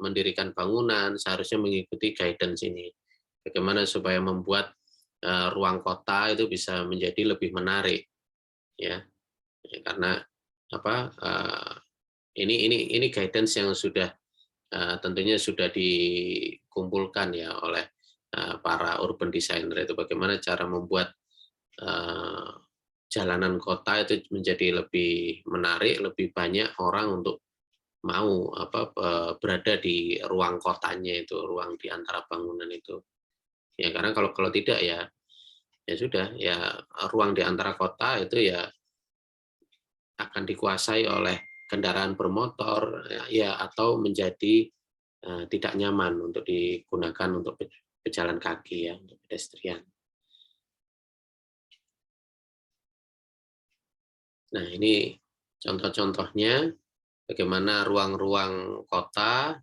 mendirikan bangunan seharusnya mengikuti guidance ini. Bagaimana supaya membuat ruang kota itu bisa menjadi lebih menarik ya. Karena ini guidance yang sudah tentunya sudah dikumpulkan ya oleh para urban designer itu bagaimana cara membuat jalanan kota itu menjadi lebih menarik, lebih banyak orang untuk mau berada di ruang kotanya itu, ruang di antara bangunan itu. Ya karena kalau tidak ya sudah ya ruang di antara kota itu ya akan dikuasai oleh kendaraan bermotor ya atau menjadi tidak nyaman untuk digunakan untuk pejalan kaki ya, untuk pedestrian. Nah, ini contoh-contohnya bagaimana ruang-ruang kota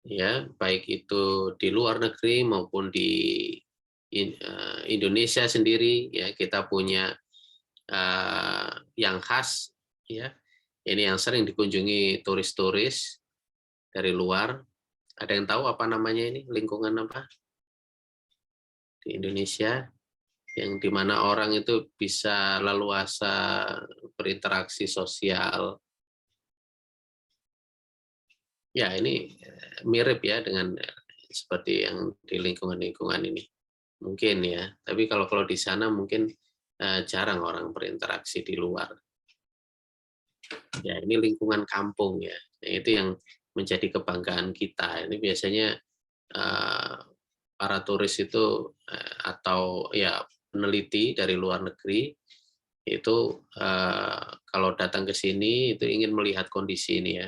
ya, baik itu di luar negeri maupun di Indonesia sendiri ya, kita punya yang khas ya. Ini yang sering dikunjungi turis-turis dari luar. Ada yang tahu apa namanya ini? Lingkungan apa? Di Indonesia yang dimana orang itu bisa leluasa berinteraksi sosial. Ya, ini mirip ya dengan seperti yang di lingkungan-lingkungan ini. Mungkin ya, tapi kalau di sana mungkin jarang orang berinteraksi di luar. Ya, ini lingkungan kampung ya. Nah, itu yang menjadi kebanggaan kita. Ini biasanya para turis itu atau ya peneliti dari luar negeri itu kalau datang ke sini itu ingin melihat kondisi ini ya.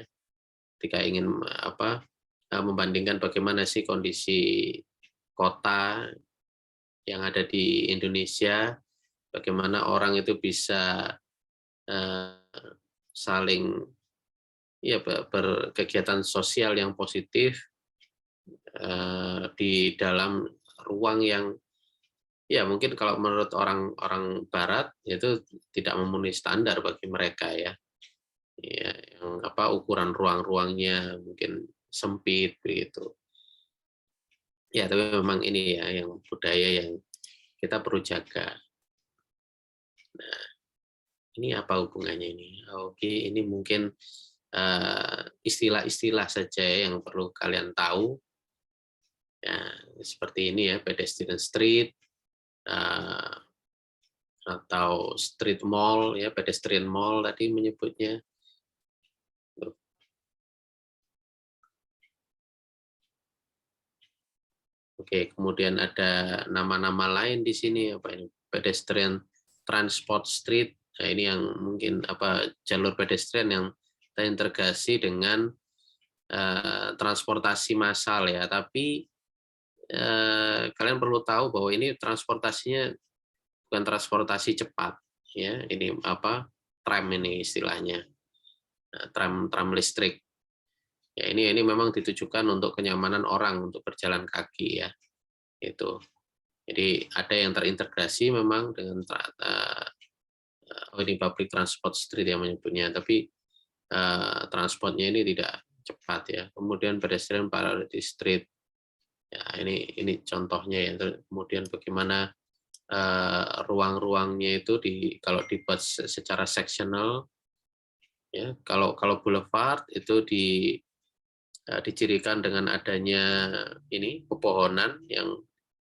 ketika ingin membandingkan bagaimana sih kondisi kota yang ada di Indonesia, bagaimana orang itu bisa saling berkegiatan sosial yang positif di dalam ruang yang mungkin kalau menurut orang Barat itu tidak memenuhi standar bagi mereka ya, yang ukuran ruang-ruangnya mungkin sempit begitu. Ya, tapi memang ini ya yang budaya yang kita perlu jaga. Nah, ini apa hubungannya ini? Oke, ini mungkin istilah-istilah saja yang perlu kalian tahu. Ya, seperti ini ya, pedestrian street atau street mall ya, pedestrian mall tadi menyebutnya. Oke, kemudian ada nama-nama lain di sini apa ini? Pedestrian transport street. Nah, ini yang mungkin jalur pedestrian yang terintegrasi dengan transportasi massal ya. Tapi kalian perlu tahu bahwa ini transportasinya bukan transportasi cepat ya. Ini tram ini istilahnya. Tram listrik. Ya, ini memang ditujukan untuk kenyamanan orang untuk berjalan kaki ya. Itu. Jadi ada yang terintegrasi memang dengan ini public transport street yang menyebutnya, tapi transportnya ini tidak cepat ya. Kemudian pedestrian priority street. Ya, ini contohnya ya. Kemudian bagaimana ruang-ruangnya itu kalau dibuat secara seksional ya. Kalau boulevard itu dicirikan dengan adanya ini pepohonan yang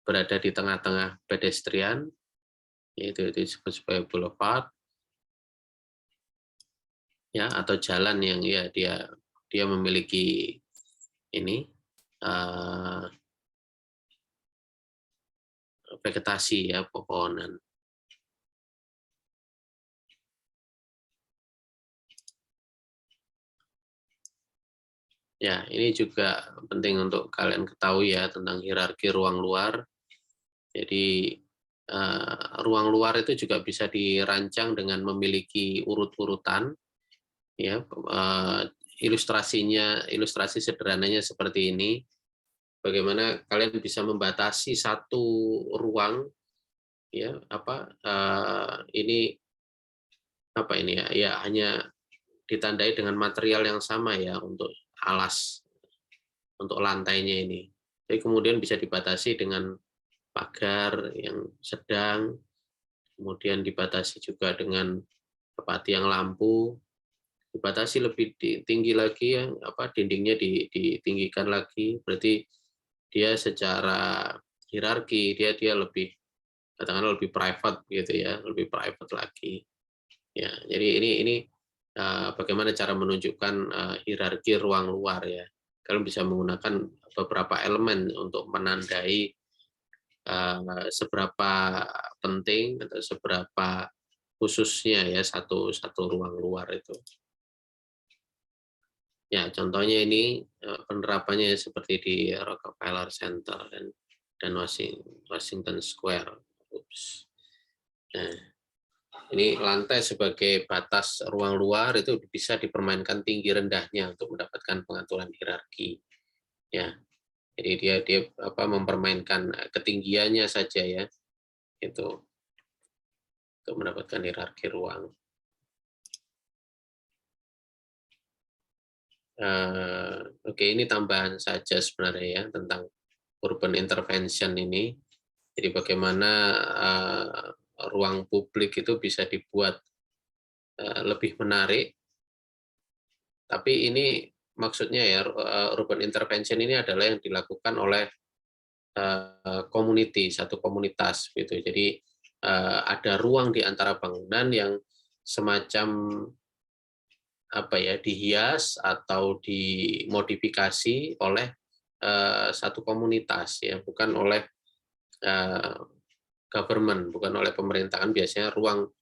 berada di tengah-tengah pedestrian, yaitu disebut sebagai boulevard ya, atau jalan yang ya dia memiliki ini vegetasi ya, pepohonan. Ya, ini juga penting untuk kalian ketahui ya tentang hierarki ruang luar. Jadi ruang luar itu juga bisa dirancang dengan memiliki urut-urutan. Ya, ilustrasi sederhananya seperti ini. Bagaimana kalian bisa membatasi satu ruang, ya ini ya hanya ditandai dengan material yang sama ya untuk alas, untuk lantainya ini. Jadi kemudian bisa dibatasi dengan pagar yang sedang, kemudian dibatasi juga dengan tiang lampu, dibatasi lebih tinggi lagi yang dindingnya ditinggikan lagi, berarti dia secara hierarki dia lebih katakanlah lebih private gitu ya, lebih private lagi. Ya, jadi ini bagaimana cara menunjukkan hierarki ruang luar ya. Kalian bisa menggunakan beberapa elemen untuk menandai seberapa penting atau seberapa khususnya ya satu ruang luar itu. Ya, contohnya ini penerapannya seperti di Rockefeller Center dan Washington Square. Nah, ini lantai sebagai batas ruang luar itu bisa dipermainkan tinggi rendahnya untuk mendapatkan pengaturan hierarki. Ya, jadi dia mempermainkan ketinggiannya saja ya, itu untuk mendapatkan hierarki ruang. Oke, ini tambahan saja sebenarnya ya tentang urban intervention ini. Jadi bagaimana ruang publik itu bisa dibuat lebih menarik. Tapi ini maksudnya ya urban intervention ini adalah yang dilakukan oleh satu komunitas gitu. Jadi ada ruang di antara bangunan yang semacam dihias atau dimodifikasi oleh satu komunitas ya, bukan oleh government, bukan oleh pemerintahan. Biasanya ruang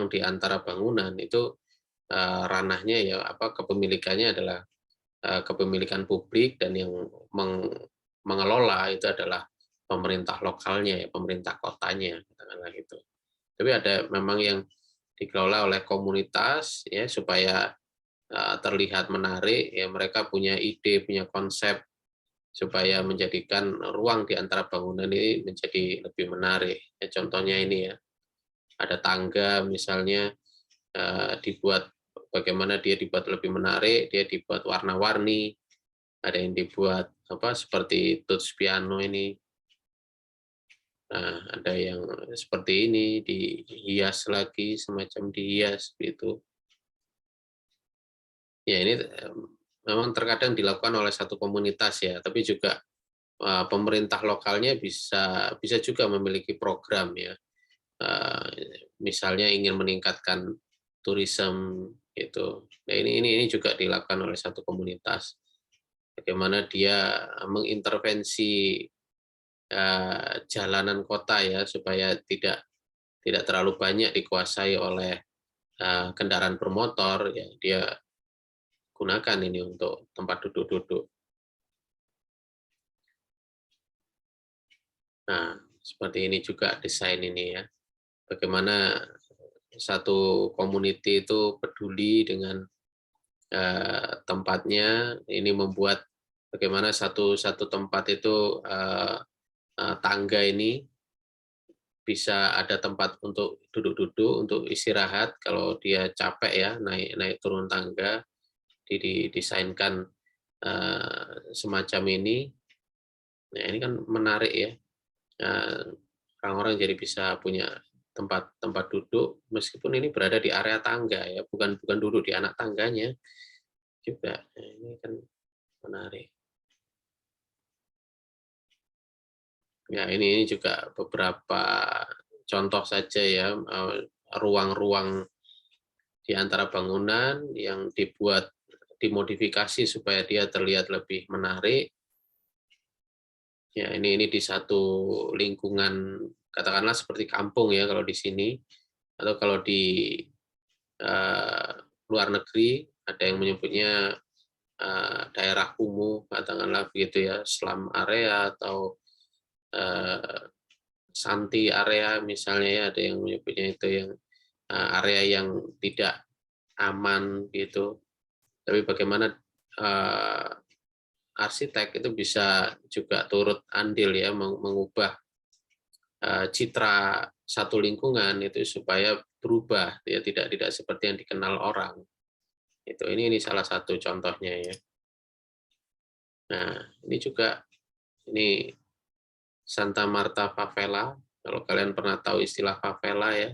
di antara bangunan itu ranahnya ya kepemilikannya adalah kepemilikan publik dan yang mengelola itu adalah pemerintah lokalnya, ya, pemerintah kotanya, katakanlah gitu. Tapi ada memang yang dikelola oleh komunitas ya supaya terlihat menarik, ya mereka punya ide, punya konsep supaya menjadikan ruang di antara bangunan ini menjadi lebih menarik. Ya, contohnya ini ya, ada tangga misalnya dibuat bagaimana dia dibuat lebih menarik, dia dibuat warna-warni, ada yang dibuat seperti touch piano ini. Nah, ada yang seperti ini dihias lagi, semacam dihias gitu. Ya ini memang terkadang dilakukan oleh satu komunitas ya, tapi juga pemerintah lokalnya bisa juga memiliki program ya. Misalnya ingin meningkatkan turisme gitu. Nah, ini juga dilakukan oleh satu komunitas. Bagaimana dia mengintervensi jalanan kota ya supaya tidak terlalu banyak dikuasai oleh kendaraan bermotor ya, dia gunakan ini untuk tempat duduk-duduk. Nah, seperti ini juga desain ini ya. Bagaimana satu community itu peduli dengan tempatnya, ini membuat bagaimana satu tempat itu tangga ini bisa ada tempat untuk duduk-duduk, untuk istirahat kalau dia capek ya naik turun tangga, didesainkan semacam ini. Nah ini kan menarik ya, orang-orang jadi bisa punya tempat duduk meskipun ini berada di area tangga ya, bukan duduk di anak tangganya juga. Nah, ini kan menarik. Ya, ini juga beberapa contoh saja ya, ruang-ruang di antara bangunan yang dimodifikasi supaya dia terlihat lebih menarik. Ya, ini di satu lingkungan, katakanlah seperti kampung ya kalau di sini, atau kalau di luar negeri ada yang menyebutnya daerah kumuh, katakanlah begitu ya, slum area atau Santi area misalnya ya, ada yang menyebutnya itu yang area yang tidak aman gitu. Tapi bagaimana arsitek itu bisa juga turut andil ya mengubah citra satu lingkungan itu supaya berubah ya, tidak seperti yang dikenal orang. Itu ini salah satu contohnya ya. Nah, ini juga ini Santa Marta Favela, kalau kalian pernah tahu istilah favela ya.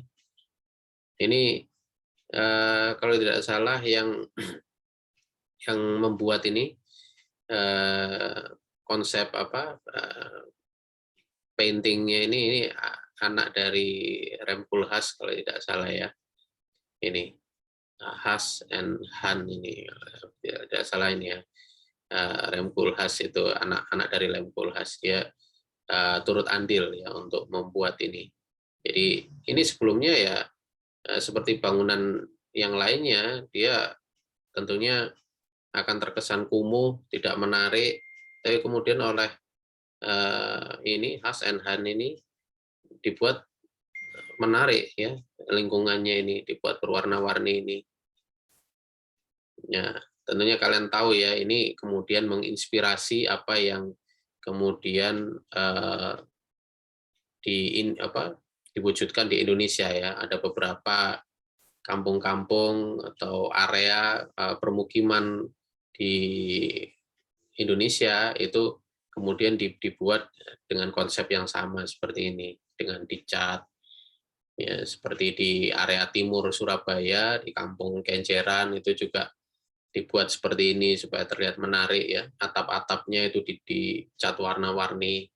Ini kalau tidak salah yang membuat ini konsep paintingnya ini anak dari Rem Koolhaas kalau tidak salah ya. Ini Haas and Han ini tidak salah ini ya. Rem Koolhaas itu anak dari Rem Koolhaas, dia turut andil ya untuk membuat ini. Jadi ini sebelumnya ya seperti bangunan yang lainnya, dia tentunya akan terkesan kumuh, tidak menarik, tapi kemudian oleh ini Haas and Han ini dibuat menarik ya, lingkungannya ini dibuat berwarna-warni ini. Ya, tentunya kalian tahu ya, ini kemudian menginspirasi apa yang kemudian diwujudkan di Indonesia ya. Ada beberapa kampung-kampung atau area permukiman di Indonesia itu kemudian dibuat dengan konsep yang sama seperti ini, dengan dicat ya, seperti di area timur Surabaya di Kampung Kenjeran itu juga dibuat seperti ini supaya terlihat menarik ya. Atap-atapnya itu dicat warna-warni,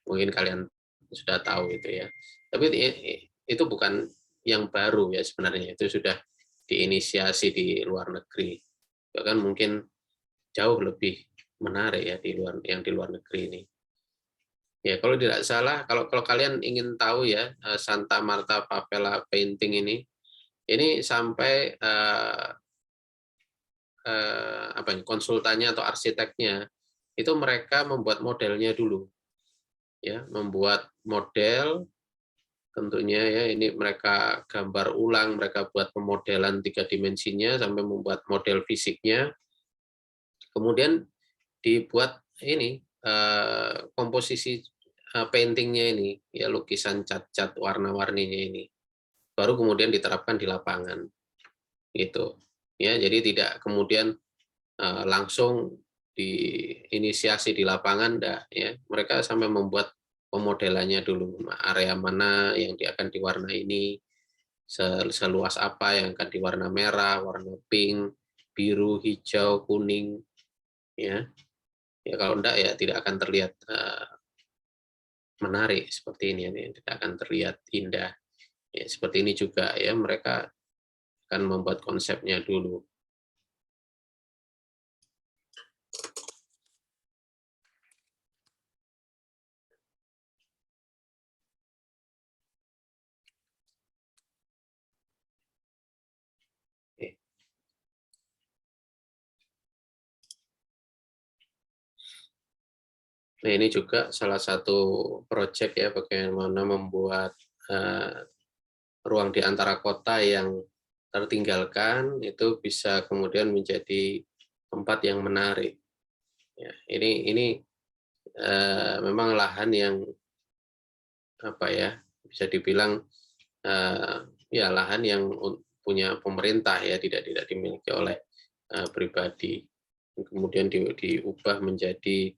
mungkin kalian sudah tahu itu ya. Tapi itu bukan yang baru ya sebenarnya, itu sudah diinisiasi di luar negeri, bahkan mungkin jauh lebih menarik ya di luar negeri ini. Ya kalau tidak salah, kalau kalian ingin tahu ya Santa Marta Favela painting ini sampai konsultannya atau arsiteknya itu mereka membuat modelnya dulu, ya, membuat model tentunya ya, ini mereka gambar ulang, mereka buat pemodelan 3 dimensinya sampai membuat model fisiknya, kemudian dibuat ini komposisi paintingnya ini, ya, lukisan cat-cat warna-warninya ini, baru kemudian diterapkan di lapangan, gitu. Ya, jadi tidak kemudian langsung diinisiasi di lapangan, enggak, ya. Mereka sampai membuat pemodelannya dulu, area mana yang akan diwarna ini, seluas apa yang akan diwarna merah, warna pink, biru, hijau, kuning, ya. Ya kalau enggak ya tidak akan terlihat menarik seperti ini, ya, tidak akan terlihat indah. Ya, seperti ini juga ya, mereka akan membuat konsepnya dulu. Oke. Nah, ini juga salah satu proyek ya, bagaimana membuat ruang di antara kota yang tertinggalkan itu bisa kemudian menjadi tempat yang menarik. Ya, ini memang lahan yang apa ya, bisa dibilang ya lahan yang punya pemerintah ya, tidak dimiliki oleh pribadi. Kemudian diubah menjadi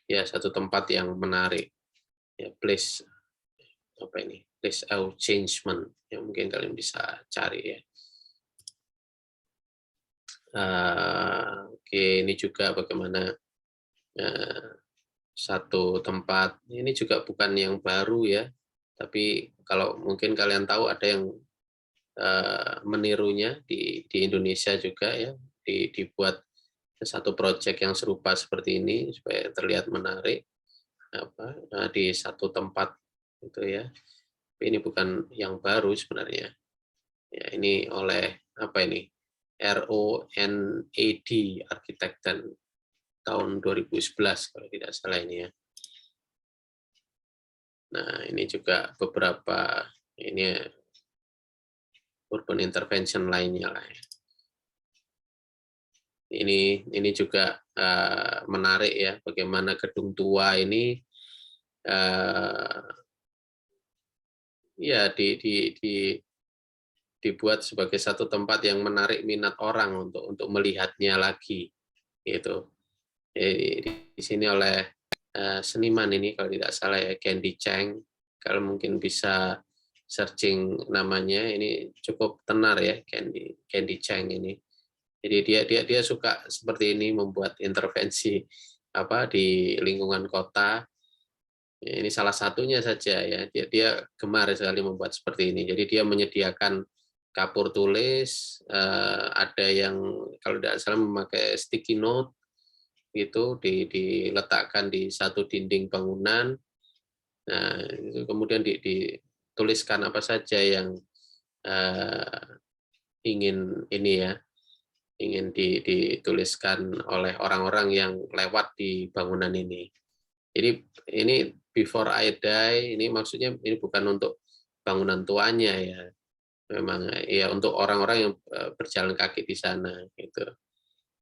ya satu tempat yang menarik, ya, place apa ini, place of changement yang mungkin kalian bisa cari ya. Oke, ini juga bagaimana satu tempat, ini juga bukan yang baru ya, tapi kalau mungkin kalian tahu ada yang menirunya di Indonesia juga ya, dibuat satu proyek yang serupa seperti ini supaya terlihat menarik di satu tempat gitu ya. Tapi ini bukan yang baru sebenarnya. Ya, ini oleh apa ini? RONAD Arsitekten tahun 2011 kalau tidak salah ini ya. Nah, ini juga beberapa ini urban intervention lainnya lah ya. Ini juga menarik ya, bagaimana gedung tua ini ya dibuat sebagai satu tempat yang menarik minat orang untuk melihatnya lagi gitu. Di sini oleh seniman ini kalau tidak salah ya, Candy Cheng. Kalau mungkin bisa searching namanya, ini cukup tenar ya, Candy Cheng ini. Jadi dia suka seperti ini, membuat intervensi apa di lingkungan kota. Ini salah satunya saja ya. Dia gemar sekali membuat seperti ini. Jadi dia menyediakan kapur tulis, ada yang kalau tidak salah memakai sticky note gitu, diletakkan di satu dinding bangunan. Nah, itu kemudian dituliskan apa saja yang ingin ini ya, ingin dituliskan oleh orang-orang yang lewat di bangunan ini. Jadi ini before I die, ini maksudnya ini bukan untuk bangunan tuanya ya, memang ya untuk orang-orang yang berjalan kaki di sana gitu.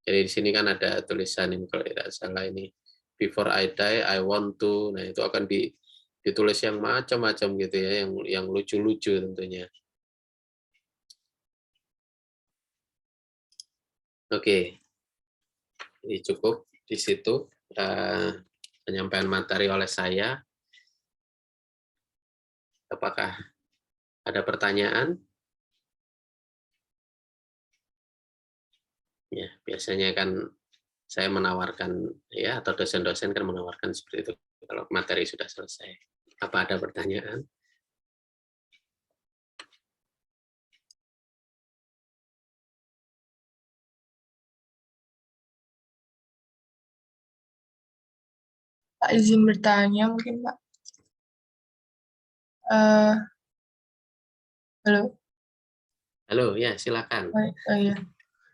Jadi di sini kan ada tulisan ini kalau tidak salah ini, before I die I want to. Nah, itu akan ditulis yang macam-macam gitu ya, yang lucu-lucu tentunya. Oke, ini cukup di situ penyampaian materi oleh saya. Apakah ada pertanyaan? Ya, biasanya kan saya menawarkan ya, atau dosen-dosen kan menawarkan seperti itu kalau materi sudah selesai. Apa ada pertanyaan? Pak, izin bertanya mungkin, Pak. Halo. Halo, ya silakan. Oh iya.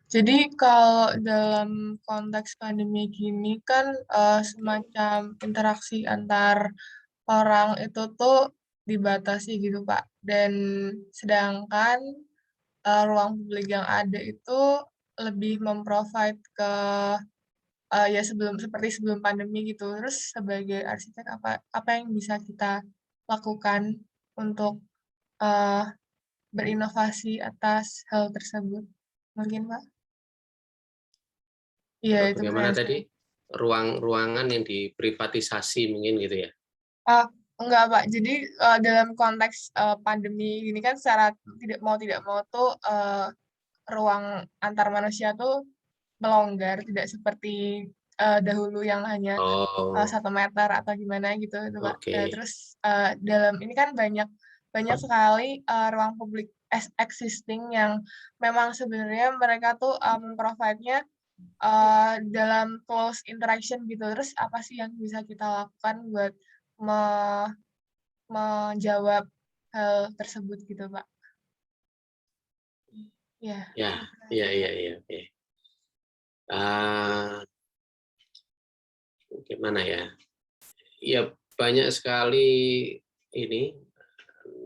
Jadi kalau dalam konteks pandemi gini kan semacam interaksi antar orang itu tuh dibatasi gitu Pak. Dan sedangkan ruang publik yang ada itu lebih memprovide ke ya seperti sebelum pandemi gitu. Terus sebagai arsitek apa yang bisa kita lakukan untuk eh, berinovasi atas hal tersebut? Mungkin Pak? Iya, itu Bagaimana pertanyaan saya. tadi? Ruangan yang diprivatisasi mungkin gitu ya? Ah, enggak, Pak. Jadi dalam konteks pandemi ini kan secara tidak mau tuh ruang antar manusia tuh melonggar, tidak seperti dahulu yang hanya Oh, 1 meter atau gimana gitu, itu Pak. oke. Terus dalam ini kan banyak banyak sekali ruang publik existing yang memang sebenarnya mereka tuh memprovide-nya dalam close interaction gitu. Terus apa sih yang bisa kita lakukan buat me- menjawab hal tersebut gitu, Pak? Ya, Ya, itu pertanyaan iya, saya. iya, iya. Oke. Ah, gimana ya? Ya banyak sekali ini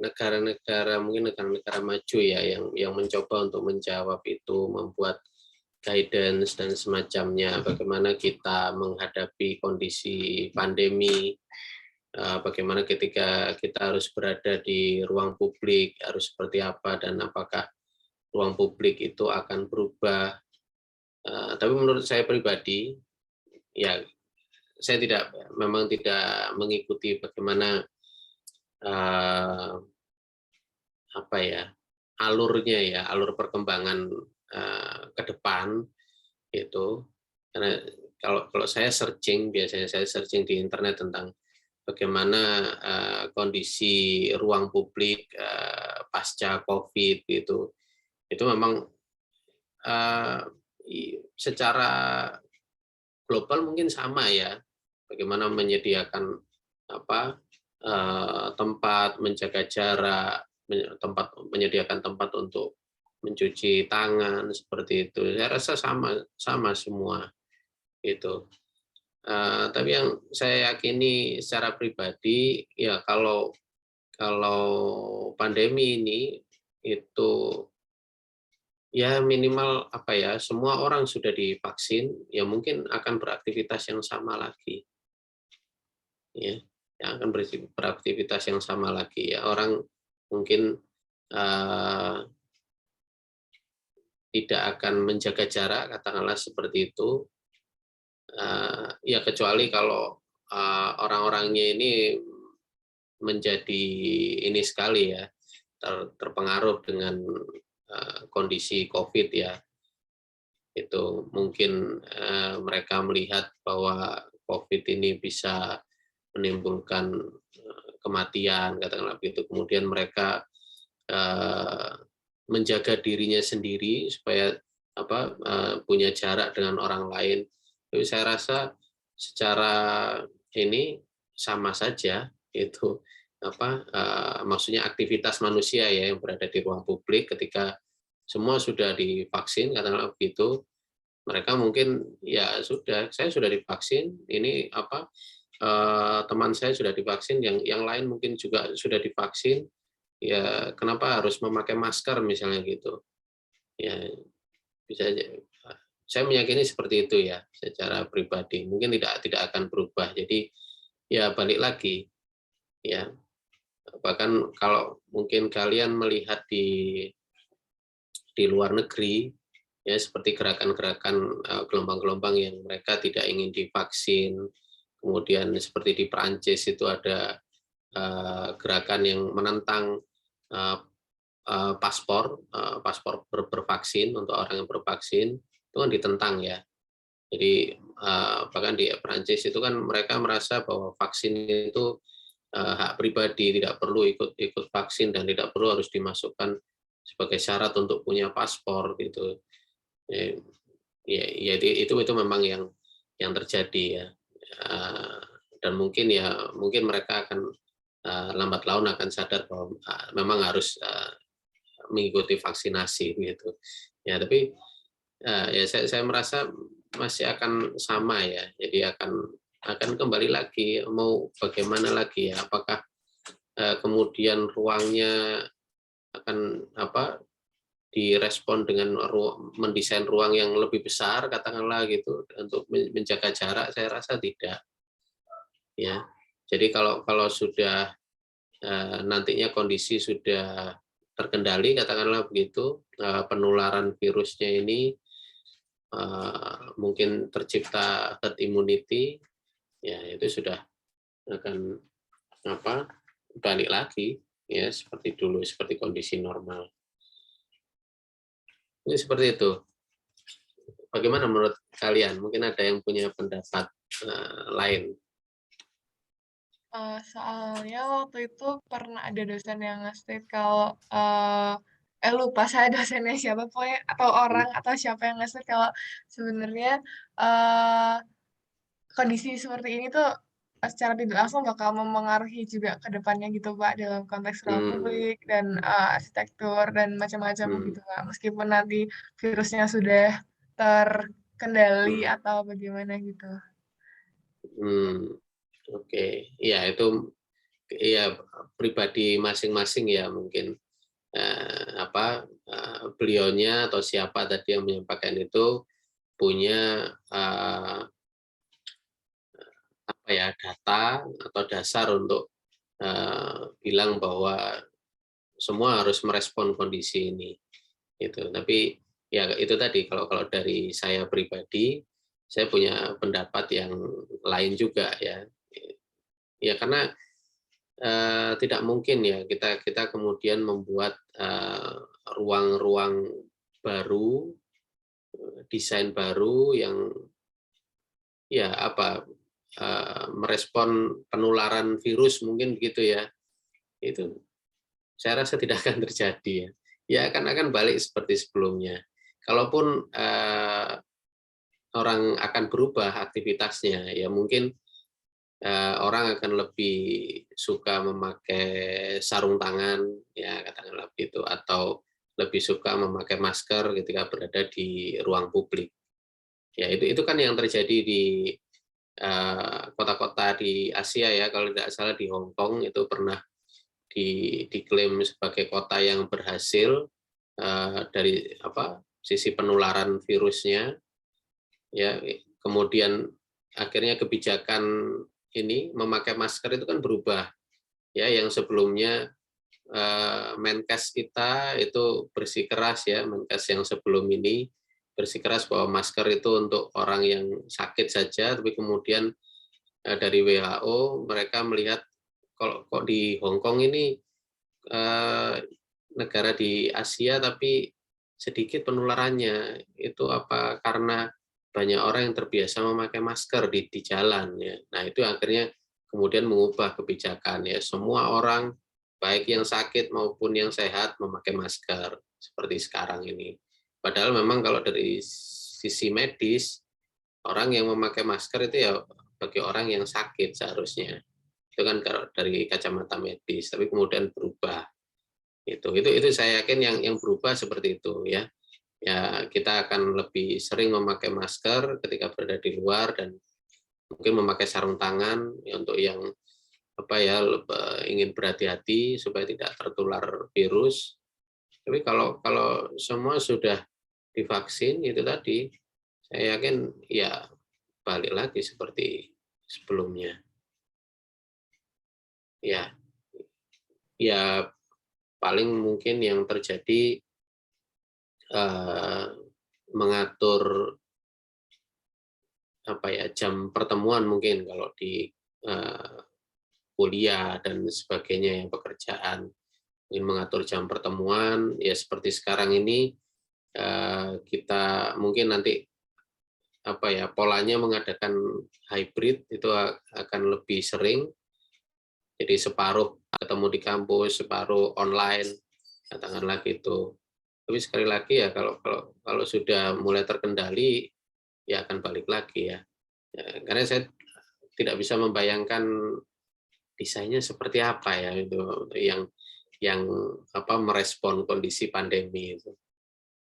negara-negara, mungkin negara-negara maju ya yang mencoba untuk menjawab itu, membuat guidance dan semacamnya, bagaimana kita menghadapi kondisi pandemi, bagaimana ketika kita harus berada di ruang publik harus seperti apa, dan apakah ruang publik itu akan berubah. Tapi menurut saya pribadi, ya saya memang tidak mengikuti bagaimana apa ya alurnya ya, alur perkembangan ke depan itu. Karena kalau saya searching, biasanya saya searching di internet tentang bagaimana kondisi ruang publik pasca COVID gitu. Itu memang secara global mungkin sama ya, bagaimana menyediakan apa tempat, menjaga jarak, menyediakan tempat untuk mencuci tangan seperti itu. Saya rasa sama semua itu. Tapi yang saya yakini secara pribadi ya, kalau pandemi ini itu ya minimal apa ya, semua orang sudah divaksin, ya mungkin akan beraktivitas yang sama lagi, ya, yang akan beraktivitas yang sama lagi ya. Orang mungkin tidak akan menjaga jarak, katakanlah seperti itu, ya kecuali kalau orang-orangnya ini menjadi ini sekali ya, terpengaruh dengan kondisi COVID ya. Itu mungkin mereka melihat bahwa COVID ini bisa menimbulkan kematian, katakanlah begitu. Kemudian mereka menjaga dirinya sendiri supaya punya jarak dengan orang lain. Tapi saya rasa secara ini sama saja itu maksudnya aktivitas manusia ya yang berada di ruang publik ketika semua sudah divaksin, katakanlah begitu, mereka mungkin ya sudah, saya sudah divaksin, ini teman saya sudah divaksin, yang lain mungkin juga sudah divaksin, ya kenapa harus memakai masker misalnya gitu. Ya bisa aja. Saya meyakini seperti itu ya secara pribadi. Mungkin tidak akan berubah. Jadi ya balik lagi ya. Bahkan kalau mungkin kalian melihat di luar negeri ya, seperti gerakan-gerakan gelombang-gelombang yang mereka tidak ingin divaksin. Kemudian seperti di Perancis itu ada gerakan yang menentang paspor bervaksin untuk orang yang bervaksin, itu kan ditentang ya. Jadi bahkan di Perancis itu kan mereka merasa bahwa vaksin itu hak pribadi, tidak perlu ikut vaksin dan tidak perlu harus dimasukkan sebagai syarat untuk punya paspor gitu. Ya itu memang yang terjadi ya. Dan mungkin mereka akan lambat laun akan sadar bahwa memang harus mengikuti vaksinasi gitu. Ya, tapi ya saya merasa masih akan sama ya. Jadi akan kembali lagi mau bagaimana lagi ya? Apakah kemudian ruangnya akan direspon dengan mendesain ruang yang lebih besar katakanlah gitu untuk menjaga jarak? Saya rasa tidak. Ya. Jadi kalau sudah nantinya kondisi sudah terkendali katakanlah begitu, penularan virusnya ini mungkin tercipta herd immunity, ya itu sudah akan balik lagi ya seperti dulu, seperti kondisi normal. Ini seperti itu. Bagaimana menurut kalian? Mungkin ada yang punya pendapat lain. Soalnya waktu itu pernah ada dosen yang nge-state kalau lupa saya dosennya siapa pokoknya, atau orang atau siapa yang nge-state kalau sebenarnya kondisi seperti ini tuh secara tidak langsung bakal memengaruhi juga ke depannya gitu Pak, dalam konteks ruang publik dan arsitektur dan macam-macam gitu Pak. Meskipun nanti virusnya sudah terkendali atau bagaimana gitu. Oke. Ya itu ya pribadi masing-masing ya mungkin beliaunya atau siapa tadi yang menyampaikan itu punya data atau dasar untuk bilang bahwa semua harus merespon kondisi ini gitu. Tapi ya itu tadi kalau dari saya pribadi saya punya pendapat yang lain juga ya. Ya karena tidak mungkin ya kita kemudian membuat ruang-ruang baru, desain baru yang ya merespon penularan virus mungkin begitu ya. Itu saya rasa tidak akan terjadi ya. Ya akan balik seperti sebelumnya. Kalaupun orang akan berubah aktivitasnya ya mungkin orang akan lebih suka memakai sarung tangan ya katakanlah begitu, atau lebih suka memakai masker ketika berada di ruang publik. Ya itu kan yang terjadi di kota-kota di Asia ya, kalau tidak salah di Hong Kong itu pernah diklaim sebagai kota yang berhasil dari sisi penularan virusnya ya, kemudian akhirnya kebijakan ini memakai masker itu kan berubah ya, yang sebelumnya Menkes kita itu bersikeras ya, Menkes yang sebelum ini bersikeras bahwa masker itu untuk orang yang sakit saja, tapi kemudian dari WHO mereka melihat kok di Hong Kong ini negara di Asia tapi sedikit penularannya, itu karena banyak orang yang terbiasa memakai masker di jalan ya. Nah itu akhirnya kemudian mengubah kebijakan ya, semua orang baik yang sakit maupun yang sehat memakai masker seperti sekarang ini. Padahal memang kalau dari sisi medis orang yang memakai masker itu ya bagi orang yang sakit seharusnya, itu kan dari kacamata medis, tapi kemudian berubah. Itu saya yakin yang berubah seperti itu ya. Ya kita akan lebih sering memakai masker ketika berada di luar dan mungkin memakai sarung tangan ya, untuk yang ingin berhati-hati supaya tidak tertular virus. Tapi kalau semua sudah divaksin itu tadi, saya yakin ya balik lagi seperti sebelumnya. Ya paling mungkin yang terjadi mengatur jam pertemuan mungkin kalau di kuliah dan sebagainya yang pekerjaan, mungkin mengatur jam pertemuan ya seperti sekarang ini kita mungkin nanti polanya mengadakan hybrid itu akan lebih sering, jadi separuh ketemu di kampus, separuh online katakanlah gitu. Tapi sekali lagi ya kalau sudah mulai terkendali ya akan balik lagi ya. Karena saya tidak bisa membayangkan desainnya seperti apa ya itu yang merespon kondisi pandemi itu.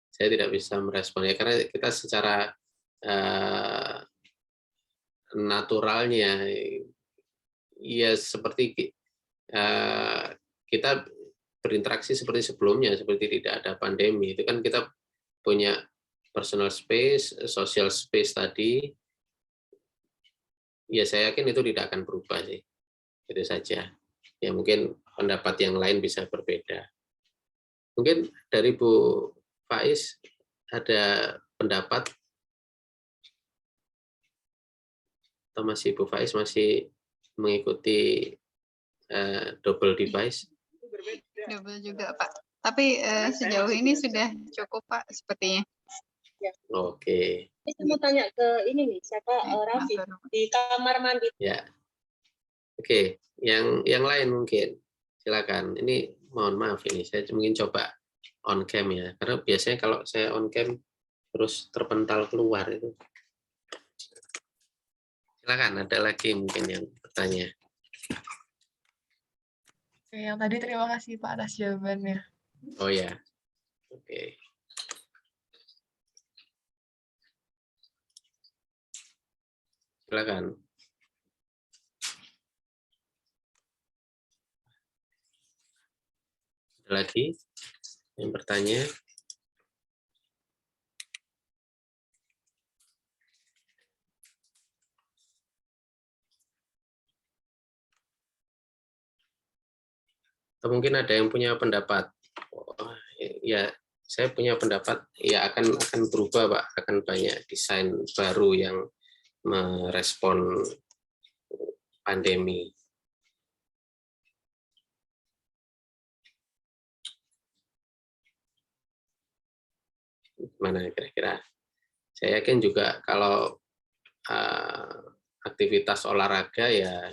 Saya tidak bisa meresponnya karena kita secara naturalnya ya seperti kita berinteraksi seperti sebelumnya, seperti tidak ada pandemi. Itu kan kita punya personal space, social space tadi. Ya saya yakin itu tidak akan berubah sih. Itu saja. Ya mungkin pendapat yang lain bisa berbeda. Mungkin dari Bu Faiz ada pendapat, atau masih Bu Faiz masih mengikuti double device? Double juga, Pak. Tapi sejauh ini sudah cukup, Pak, sepertinya. Oke. Saya mau tanya ke ini nih, siapa Raffi di kamar mandi. Ya. Oke, yang lain mungkin silakan. Ini mohon maaf ini saya mungkin coba on cam ya, karena biasanya kalau saya on cam terus terpental keluar itu. Silakan, ada lagi mungkin yang bertanya. Oke, yang tadi terima kasih Pak atas jawabannya. Oh ya, oke. Silakan. Ada lagi yang bertanya? Atau mungkin ada yang punya pendapat? Oh, ya, saya punya pendapat. Ya akan berubah, Pak. Akan banyak desain baru yang merespon pandemi. Mana kira-kira? Saya yakin juga kalau aktivitas olahraga ya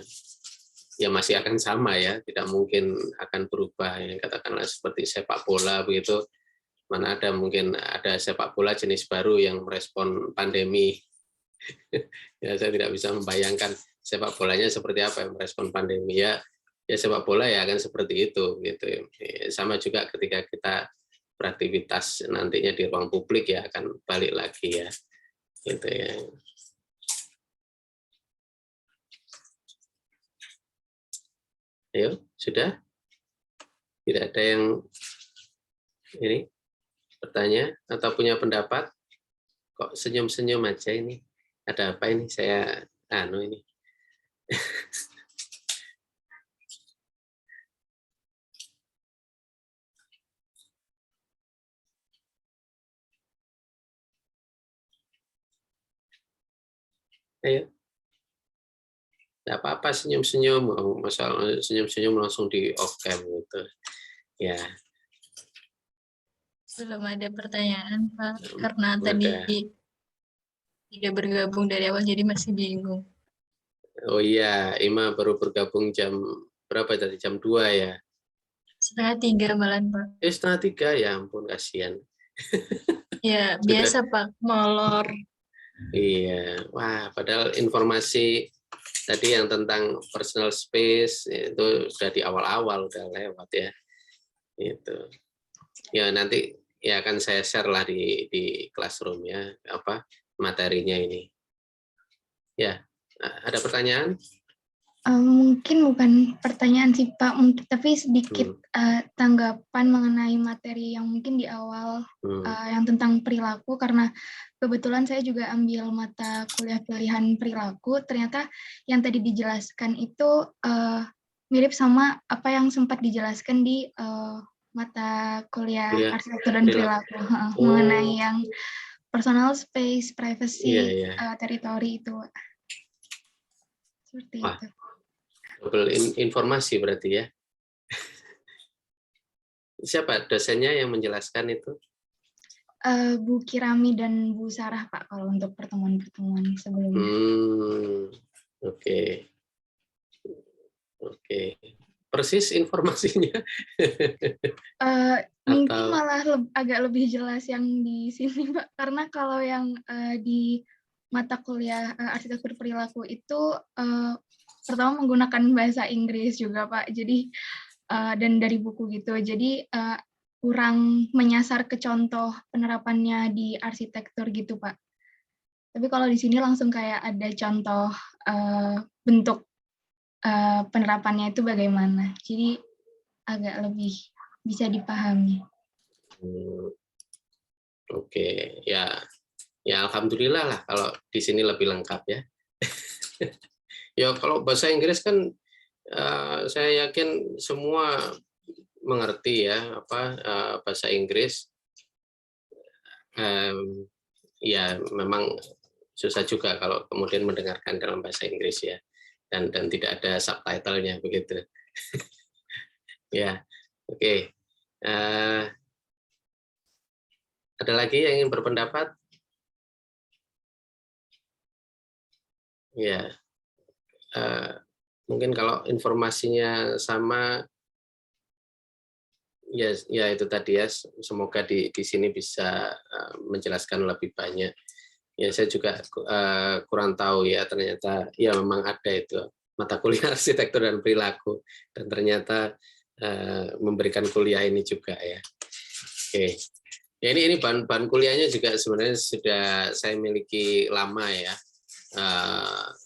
masih akan sama ya, tidak mungkin akan berubah. Ya, katakanlah seperti sepak bola begitu, mana ada mungkin ada sepak bola jenis baru yang merespon pandemi. Ya saya tidak bisa membayangkan sepak bolanya seperti apa yang merespon pandemi ya sepak bola ya akan seperti itu gitu. Sama juga ketika kita beraktivitas nantinya di ruang publik ya akan balik lagi ya gitu ya. Ayo, sudah? Tidak ada yang ini bertanya atau punya pendapat? Kok senyum-senyum aja ini? Ada apa ini? Saya ini. Ayo. Tidak apa-apa senyum-senyum, masalah senyum-senyum langsung di off cam gitu. Ya. Belum ada pertanyaan, Pak, karena Udah. tadi tidak bergabung dari awal jadi masih bingung. Oh iya, Ima baru bergabung jam berapa tadi? Jam 2 ya? 2:30 malam, Pak. 2:30 ya ampun kasihan. Ya, biasa Pak, molor. Iya, wah padahal informasi tadi yang tentang personal space itu sudah di awal-awal udah lewat ya. Itu. Ya nanti ya akan saya share lah di classroom ya materinya ini. Ya, ada pertanyaan? Mungkin bukan pertanyaan sih Pak, tapi sedikit tanggapan mengenai materi yang mungkin di awal yang tentang perilaku, karena kebetulan saya juga ambil mata kuliah pilihan perilaku. Ternyata yang tadi dijelaskan itu mirip sama apa yang sempat dijelaskan di mata kuliah arsitektur dan perilaku mengenai yang personal space, privacy, teritori itu. Seperti itu. Double informasi berarti ya. Siapa dosennya yang menjelaskan itu? Bu Kirami dan Bu Sarah Pak kalau untuk pertemuan-pertemuan sebelumnya. Oke. Persis informasinya. Mungkin malah agak lebih jelas yang di sini Pak, karena kalau yang di mata kuliah arsitektur perilaku itu pertama menggunakan bahasa Inggris juga Pak, jadi dan dari buku gitu. Jadi kurang menyasar ke contoh penerapannya di arsitektur gitu, Pak. Tapi kalau di sini langsung kayak ada contoh bentuk penerapannya itu bagaimana. Jadi agak lebih bisa dipahami. Oke, ya alhamdulillah lah kalau di sini lebih lengkap ya. Ya kalau bahasa Inggris kan saya yakin semua mengerti ya bahasa Inggris. Ya memang susah juga kalau kemudian mendengarkan dalam bahasa Inggris ya, dan tidak ada subtitlenya begitu. Ya, oke. Ada lagi yang ingin berpendapat? Ya, mungkin kalau informasinya sama, ya itu tadi ya. Semoga di sini bisa menjelaskan lebih banyak. Ya saya juga kurang tahu ya, ternyata ya memang ada itu mata kuliah arsitektur dan perilaku, dan ternyata memberikan kuliah ini juga ya. Oke. Ya ini bahan kuliahnya juga sebenarnya sudah saya miliki lama ya.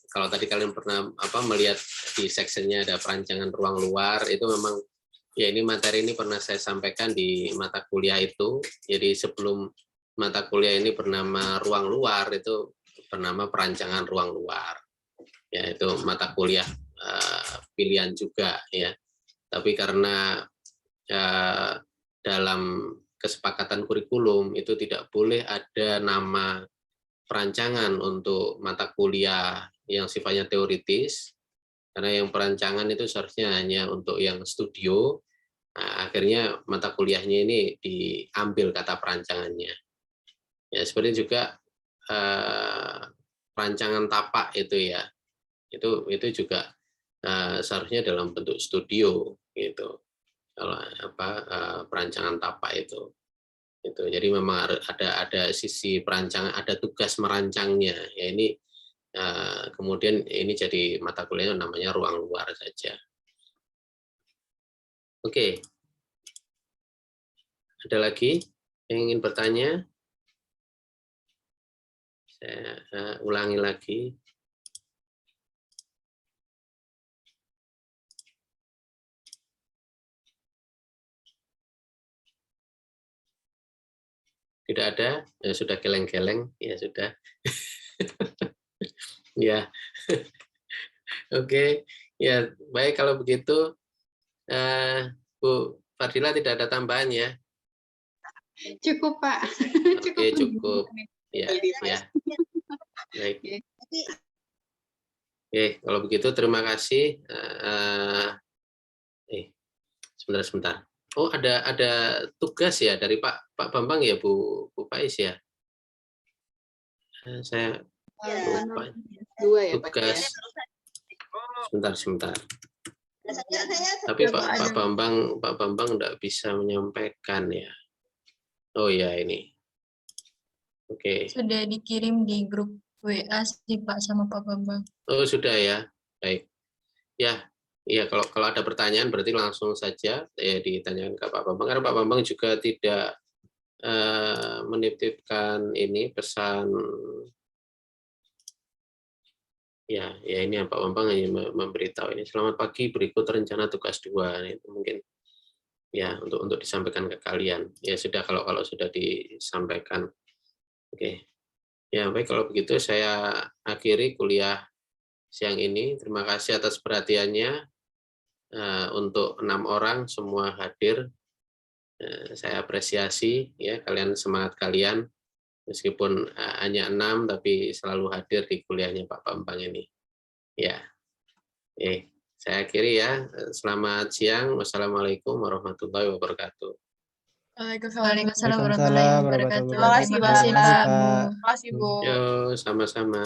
Kalau tadi kalian pernah melihat di sectionnya ada perancangan ruang luar, itu memang ya ini materi ini pernah saya sampaikan di mata kuliah itu. Jadi sebelum mata kuliah ini bernama ruang luar, itu bernama perancangan ruang luar. Ya itu mata kuliah pilihan juga ya. Tapi karena dalam kesepakatan kurikulum itu tidak boleh ada nama perancangan untuk mata kuliah yang sifatnya teoritis, karena yang perancangan itu seharusnya hanya untuk yang studio. Nah, akhirnya mata kuliahnya ini diambil kata perancangannya. Ya seperti juga perancangan tapak itu ya, itu juga seharusnya dalam bentuk studio gitu. Kalau perancangan tapak itu jadi memang ada sisi perancangan, ada tugas merancangnya ya. Ini kemudian ini jadi mata kuliah namanya ruang luar saja. Oke, ada lagi yang ingin bertanya? Saya ulangi lagi. Tidak ada, ya sudah geleng-geleng, ya sudah. Ya, oke, ya baik kalau begitu, Bu Fardila tidak ada tambahan ya? Cukup Pak. Oke, cukup. Ya, ya. Baik. Oke, kalau begitu terima kasih. Sebentar. Oh, ada tugas ya dari Pak Bambang ya, Bu Faiz ya? Saya lupa. Tugas. Sebentar. Tapi Pak Bambang enggak bisa menyampaikan ya. Oh ya ini. Oke. Sudah dikirim di grup WA sih Pak sama Pak Bambang. Oh sudah ya. Baik. Ya kalau ada pertanyaan berarti langsung saja ya ditanyakan ke Pak Bambang, karena Pak Bambang juga tidak menitipkan ini pesan. Ya ini Pak Bambang hanya memberitahu ini selamat pagi, berikut rencana tugas 2 itu mungkin ya untuk disampaikan ke kalian. Ya sudah kalau sudah disampaikan. Oke. Ya baik kalau begitu saya akhiri kuliah siang ini. Terima kasih atas perhatiannya. Untuk 6 orang semua hadir, saya apresiasi ya kalian, semangat kalian meskipun hanya 6 tapi selalu hadir di kuliahnya Pak Bambang ini ya. Saya akhiri ya. Selamat siang. Wassalamualaikum warahmatullahi wabarakatuh. Waalaikumsalam warahmatullahi wabarakatuh. Terima kasih, Terima kasih Pak. Pak. Terima kasih, Bu. Yo, sama-sama.